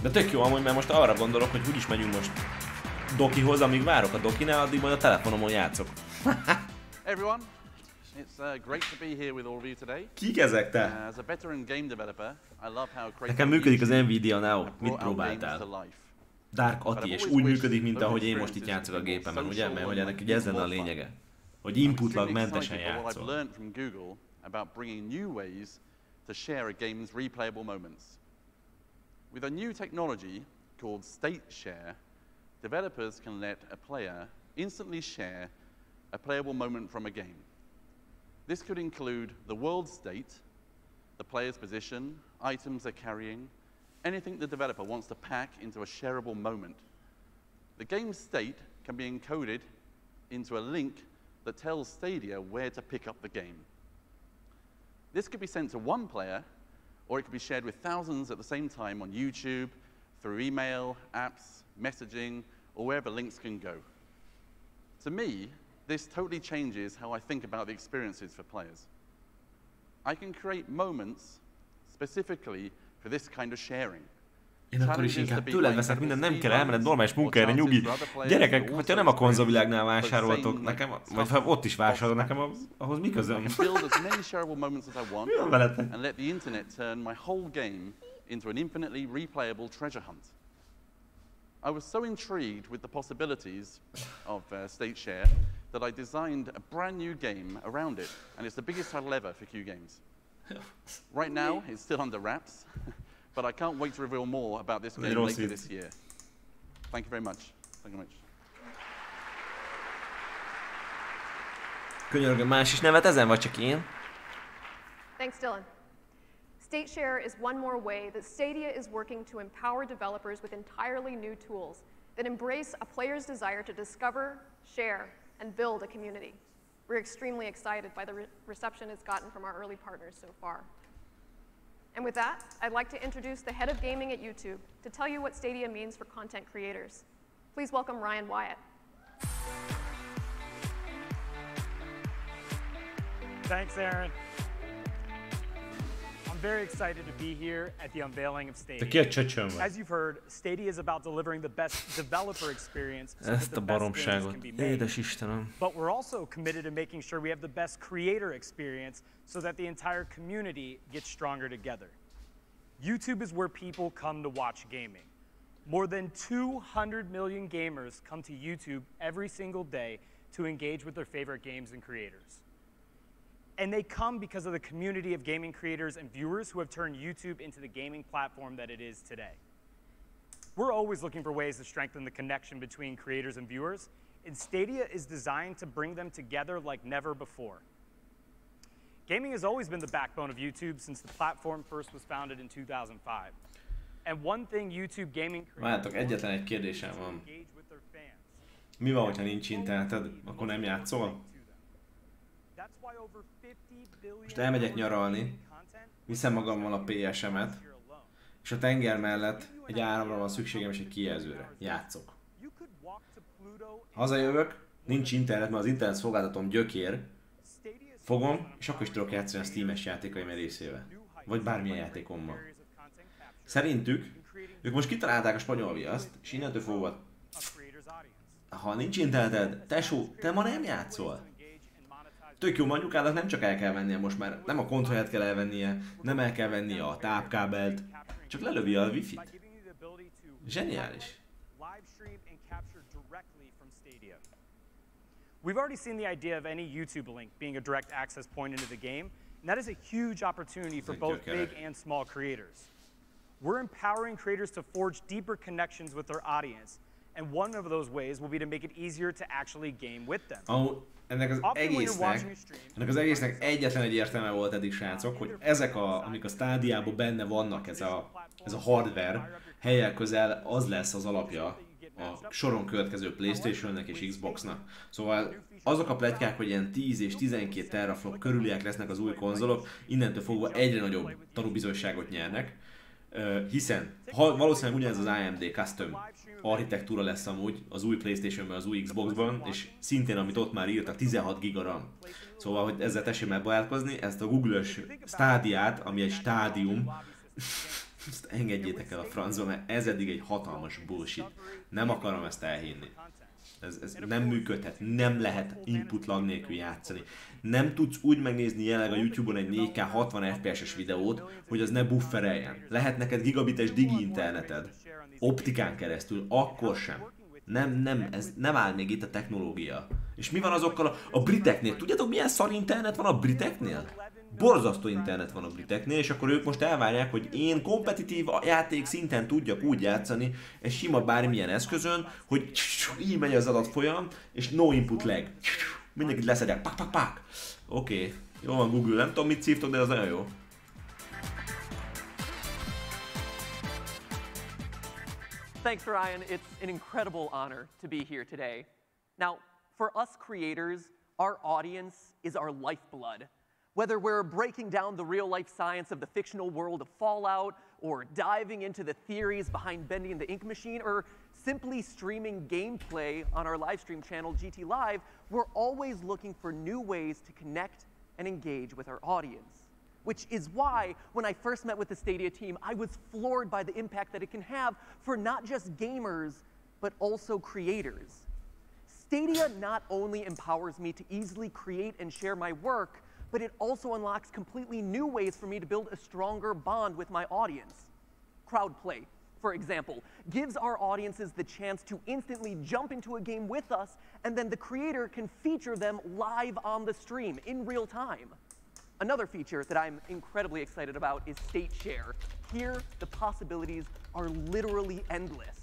De tök jó amúgy, mert most arra gondolok, hogy úgyis megyünk most Dokihoz, amíg várok a Dokinál, addig majd a telefonomon játszok. Everyone, it's great to be here with all of you today. Kik ezek te? As a veteran game developer, I love how nekem működik az Nvidia Now. Mit próbáltál? Dark Ati, és úgy működik, mint ahogy én most itt játszok a gépemen, ugye? Mert hogy ennek ez lenne a lényege. Hogy inputlag mentesen játszol. I've learned from Google about bringing new ways to share a game's replayable moments. With a new technology called State Share, developers can let a player instantly share a playable moment from a game. This could include the world state, the player's position, items they're carrying, anything the developer wants to pack into a shareable moment. The game's state can be encoded into a link that tells Stadia where to pick up the game. This could be sent to one player, or it could be shared with thousands at the same time on YouTube, through email, apps, messaging, or wherever links can go. To me, this totally changes how I think about the experiences for players. I can create moments specifically for this kind of sharing. Én akkor is inkább tőled veszek mindent, nem kell elmenned normális munkára, nyugi. Gyerekek, hogyha nem a konzolvilágnál vásároltok nekem, vagy ha ott is vásárolok nekem, ahhoz mi közöm? Mi van veletek? And let the internet turn my whole game into an infinitely replayable treasure hunt. I was so intrigued with the possibilities of State Share that I designed a brand new game around it, and it's the biggest title ever for Q Games. Right now, it's still under wraps, but I can't wait to reveal more about this game later this year. Thank you very much. Thank you very much. Könyörgöm, más is nevet ezen, vagy csak én? Thanks, Dylan. State Share is one more way that Stadia is working to empower developers with entirely new tools that embrace a player's desire to discover, share, and build a community. We're extremely excited by the reception it's gotten from our early partners so far. And with that, I'd like to introduce the head of gaming at YouTube to tell you what Stadia means for content creators. Please welcome Ryan Wyatt. Thanks, Aaron. I'm very excited to be here at the unveiling of Stadia. As you've heard, Stadia is about delivering the best developer experience so that the best games can be made. But we're also committed to making sure we have the best creator experience so that the entire community gets stronger together. YouTube is where people come to watch gaming. More than 200 million gamers come to YouTube every single day to engage with their favorite games and creators. And they come because of the community of gaming creators and viewers who have turned YouTube into the gaming platform that it is today. We're always looking for ways to strengthen the connection between creators and viewers, and Stadia is designed to bring them together like never before. Gaming has always been the backbone of YouTube since the platform first was founded in 2005. And one thing YouTube gaming Várjátok, egyetlen egy kérdésem van. Mi van, hogyha nincs interneted, akkor nem játszol? Most elmegyek nyaralni, viszem magammal a PS-emet, és a tenger mellett egy áramra van szükségem és egy kijelzőre. Játszok. Hazajövök, nincs internet, mert az internet szolgáltatom gyökér, fogom, és akkor is tudok játszani a Steam-es játékaim részével. Vagy bármilyen játékommal. Szerintük, ők most kitalálták a spanyol viaszt, és innentől fogva, ha nincs interneted, tesó, te ma nem játszol. Tök jó, anyukának nem csak el kell vennie most már, nem a kontrollját kell elvennie, nem el kell vennie a tápkábelt, csak lelövi a wifi-t. Zseniális. We've already seen the idea of any YouTube link being a direct access point into the game, and that is a huge opportunity for both big and small creators. We're empowering creators to forge deeper connections with their audience, and one of those ways will be to make it easier to actually game with them. Ennek az egésznek egyetlen egy értelme volt eddig, srácok, hogy ezek amik a Stadiában benne vannak, ez a hardware, helyek közel az lesz az alapja a soron következő PlayStation-nek és Xbox-nak. Szóval azok a pletykák, hogy ilyen 10 és 12 teraflop körüliek lesznek az új konzolok, innentől fogva egyre nagyobb tanúbizonyságot nyernek, hiszen valószínűleg ugyanez az AMD custom architektúra lesz amúgy az új PlayStation-ben, az új Xbox-ban, és szintén, amit ott már írtak, 16 GB RAM. Szóval, hogy ezzel tessék megbarátkozni, ezt a Google-ös Stadiát, ami egy stádium, ezt engedjétek el a francba, mert ez eddig egy hatalmas bullshit. Nem akarom ezt elhinni. Ez nem működhet, nem lehet input lag nélkül játszani. Nem tudsz úgy megnézni jelenleg a YouTube-on egy 4K 60 FPS-es videót, hogy az ne buffereljen. Lehet neked gigabites digi interneted, optikán keresztül, akkor sem. Ez nem áll még itt a technológia. És mi van azokkal a briteknél? Tudjátok, milyen szar internet van a briteknél? Borzasztó internet van a briteknél, és akkor ők most elvárják, hogy én kompetitív játék szinten tudjak úgy játszani egy sima bármilyen eszközön, hogy így megy az adatfolyam, és no input lag. Mindenkit leszedek, pak. Oké, jó van Google, nem tudom mit szívtok, de az nagyon jó. Thanks, Ryan. It's an incredible honor to be here today. Now, for us creators, our audience is our lifeblood. Whether we're breaking down the real-life science of the fictional world of Fallout, or diving into the theories behind bending the ink machine, or simply streaming gameplay on our live stream channel, GT Live, we're always looking for new ways to connect and engage with our audience. Which is why, when I first met with the Stadia team, I was floored by the impact that it can have for not just gamers, but also creators. Stadia not only empowers me to easily create and share my work, but it also unlocks completely new ways for me to build a stronger bond with my audience. Crowdplay, for example, gives our audiences the chance to instantly jump into a game with us, and then the creator can feature them live on the stream in real time. Another feature that I'm incredibly excited about is State Share. Here, the possibilities are literally endless.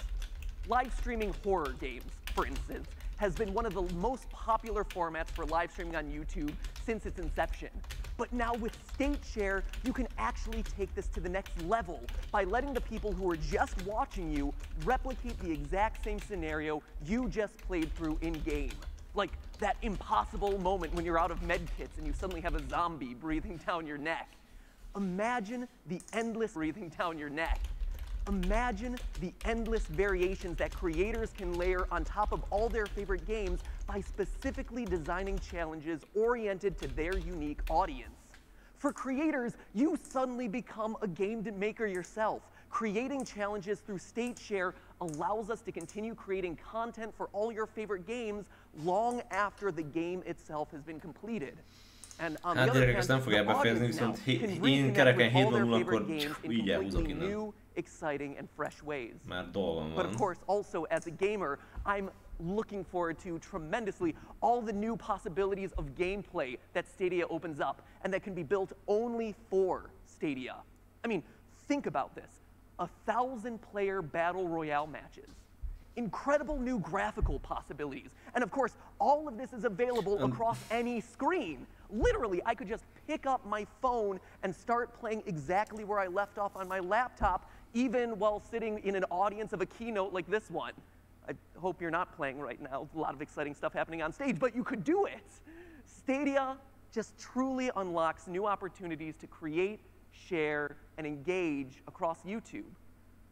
Live streaming horror games, for instance, has been one of the most popular formats for live streaming on YouTube since its inception. But now with State Share, you can actually take this to the next level by letting the people who are just watching you replicate the exact same scenario you just played through in-game. Like that impossible moment when you're out of med kits and you suddenly have a zombie breathing down your neck. Imagine the endless breathing down your neck. Imagine the endless variations that creators can layer on top of all their favorite games by specifically designing challenges oriented to their unique audience. For creators, you suddenly become a game maker yourself. Creating challenges through State Share allows us to continue creating content for all your favorite games long after the game itself has been completed. And on the other hand, the audience now can reconnect with all their favorite games in completely new, exciting, and fresh ways. But of course, also as a gamer, I'm looking forward to tremendously all the new possibilities of gameplay that Stadia opens up and that can be built only for Stadia. I mean, think about this. 1,000-player battle royale matches, incredible new graphical possibilities, and of course, all of this is available across any screen. Literally, I could just pick up my phone and start playing exactly where I left off on my laptop, even while sitting in an audience of a keynote like this one. I hope you're not playing right now. A lot of exciting stuff happening on stage, but you could do it. Stadia just truly unlocks new opportunities to create, share, and engage across YouTube.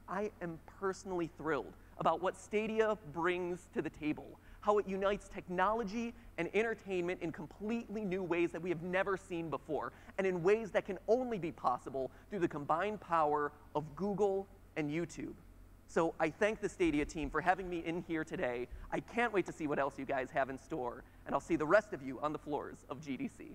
I am personally thrilled about what Stadia brings to the table, how it unites technology and entertainment in completely new ways that we have never seen before, and in ways that can only be possible through the combined power of Google and YouTube. So I thank the Stadia team for having me in here today. I can't wait to see what else you guys have in store, and I'll see the rest of you on the floors of GDC.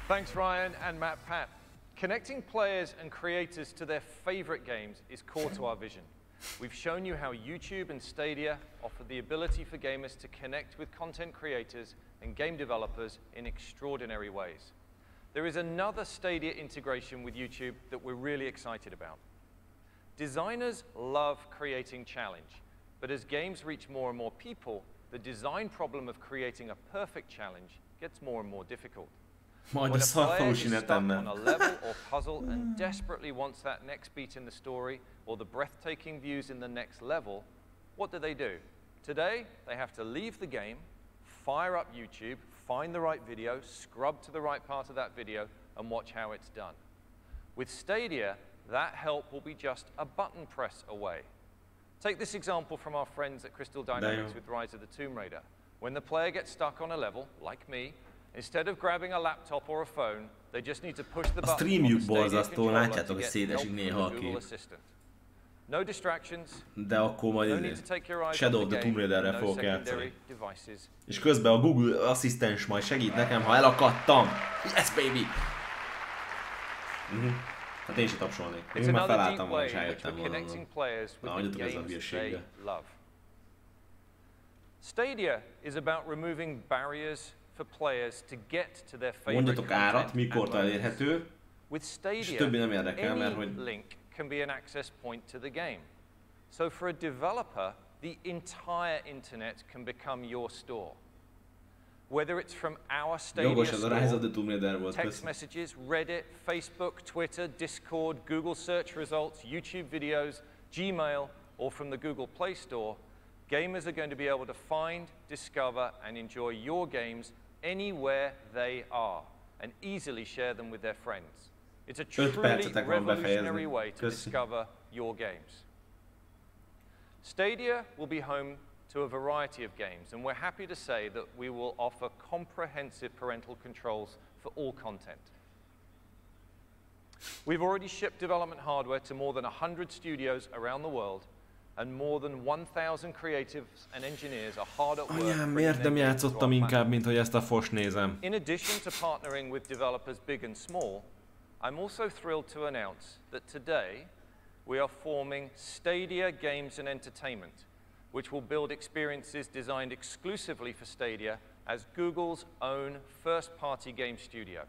Thanks, Ryan and Matt Pat. Connecting players and creators to their favorite games is core to our vision. We've shown you how YouTube and Stadia offer the ability for gamers to connect with content creators and game developers in extraordinary ways. There is another Stadia integration with YouTube that we're really excited about. Designers love creating challenge, but as games reach more and more people, the design problem of creating a perfect challenge gets more and more difficult. Majd When a a player is szarfalusi stuck on netemben. a level or puzzle and desperately wants that next beat in the story or the breathtaking views in the next level, what do? Today, they have to leave the game, fire up YouTube, find the right video, scrub to the right part of that video, and watch how it's done. With Stadia, that help will be just a button press away. Take this example from our friends at Crystal Dynamics with Rise of the Tomb Raider. When the player gets stuck on a level, like me, instead of grabbing a laptop or a phone, they just need to push the button on the Stadia controller to get help from the Google Assistant. No distractions, De akkor majd no need to take your eyes Shadow off of the the Tomb game, Raiderrel no fogok secondary játszani. devices. És közben a Google asszisztens majd segít nekem, ha elakadtam. Yes, baby! Hát én sem tapsolnék. It's Én már another deep felálltam volna, way és in which eljöttem we're volna. connecting players with Ahogy the ez a games they hülyeségbe. love. Stadia is about removing barriers for players to get to their favorite Mondjatok árat, content mikortól and elérhető, With és Stadia, többi nem érdekel, mert hogy any link can be an access point to the game. So for a developer, the entire internet can become your store. Whether it's from our Stadia jogos, ez a Rise of store, the Tomb Raider volt. text messages, Reddit, Facebook, Twitter, Discord, Google search results, YouTube videos, Gmail, or from the Google Play Store, gamers are going to be able to find, discover, and enjoy your games anywhere they are, and easily share them with their friends. It's a truly revolutionary way to discover your games. Stadia will be home to a variety of games, and we're happy to say that we will offer comprehensive parental controls for all content. We've already shipped development hardware to more than 100 studios around the world, and more than 1,000 creatives and engineers are hard at work. Anyám, miért nem játszottam inkább, mint hogy ezt a fost nézem? In addition to partnering with developers big and small, I'm also thrilled to announce that today we are forming Stadia Games and Entertainment, which will build experiences designed exclusively for Stadia as Google's own first-party game studio.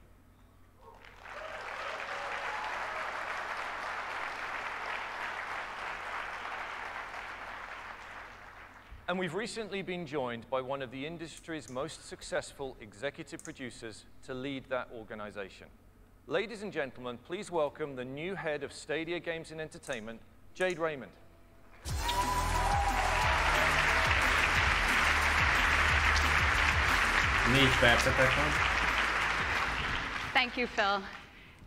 And we've recently been joined by one of the industry's most successful executive producers to lead that organization. Ladies and gentlemen, please welcome the new head of Stadia Games and Entertainment, Jade Raymond. Thank you, Phil.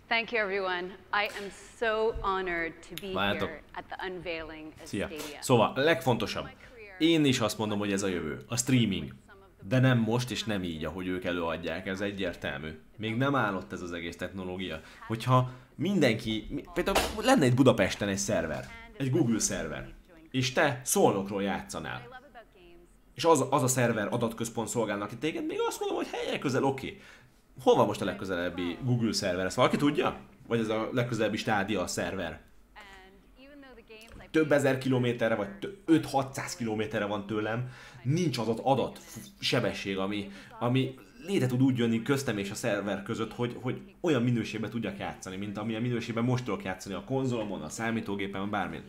Thank you, everyone. I am so honored to be here at the unveiling of Stadia. Szóval, a legfontosabb. Én is azt mondom, hogy ez a jövő. A streaming. De nem most, és nem így, ahogy ők előadják, ez egyértelmű. Még nem állott ez az egész technológia. Hogyha mindenki, például lenne egy Budapesten egy szerver, egy Google szerver, és te Szolnokról játszanál, és az a szerver adatközpont szolgálna ki téged, még azt mondom, hogy helyen közel, oké. Hol van most a legközelebbi Google szerver? Ezt valaki tudja? Vagy ez a legközelebbi STADIA szerver? Több ezer kilométerre, vagy 5-600 kilométerre van tőlem, nincs az adat sebesség, ami létre tud úgy jönni köztem és a szerver között, hogy olyan minőségben tudjak játszani, mint amilyen minőségben most tudok játszani a konzolomon, a számítógépen, bármin.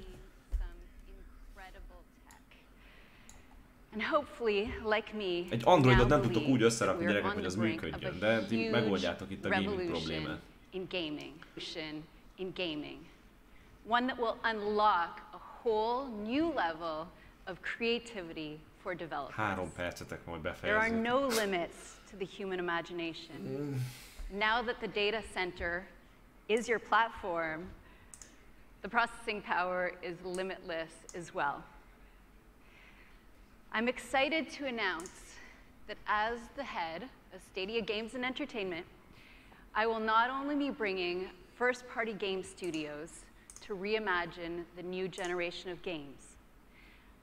Egy Androidot nem tudtok úgy összerakni, gyerekek, hogy az működjön, de ti megoldjátok itt a gaming problémát. One that will unlock a whole new level of creativity for developers. 3 percetek majd There befejezzük. are no limits to the human imagination. Now that the data center is your platform, the processing power is limitless as well. I'm excited to announce that as the head of Stadia Games and Entertainment, I will not only be bringing first-party game studios to reimagine the new generation of games.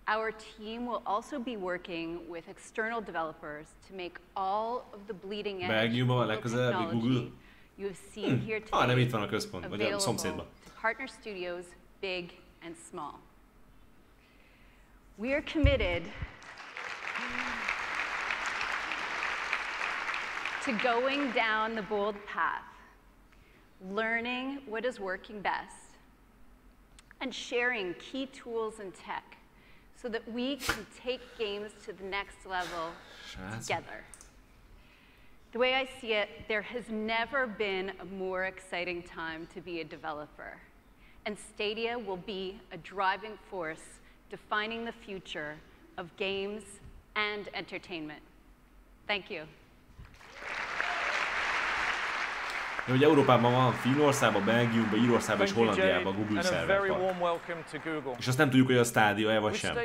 Our team will also be working with external developers to make all of the bleeding edge technology you have seen here today, nem itt van a központ, vagy a szomszédban. to partner studios, big and small. We are committed to going down the bold path, learning what is working best, and sharing key tools and tech so that we can take games to the next level together. The way I see it, there has never been a more exciting time to be a developer. And Stadia will be a driving force defining the future of games and entertainment. Thank you. Hogy Európában van, Finnországban, Belgiumban, Írországban és Hollandiában Google szerver van. És azt nem tudjuk, hogy a Stadia-e vagy sem.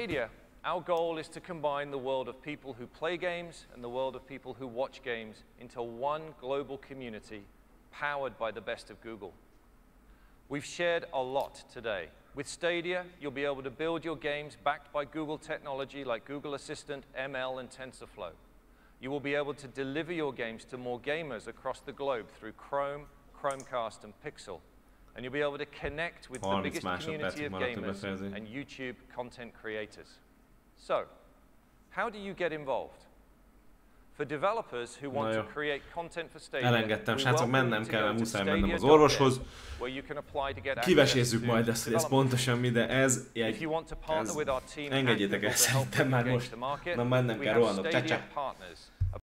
Our goal is to combine the world of people who play games and the world of people who watch games into one global community powered by the best of Google. We've shared a lot today. With Stadia, you'll be able to build your games backed by Google technology like Google Assistant, ML, and TensorFlow. You will be able to deliver your games to more gamers across the globe through Chrome, Chromecast, and Pixel. And you'll be able to connect with the biggest community of gamers and YouTube content creators. So, how do you get involved? For developers who want to create content for Stadia, elengedtem, srácok, mennem kell, mert muszáj mennem az orvoshoz. Kivesézzük majd ezt, hogy ez pontosan mi, de ez engedjétek el, szerintem már most. Már mennem kell, rohanok, csá.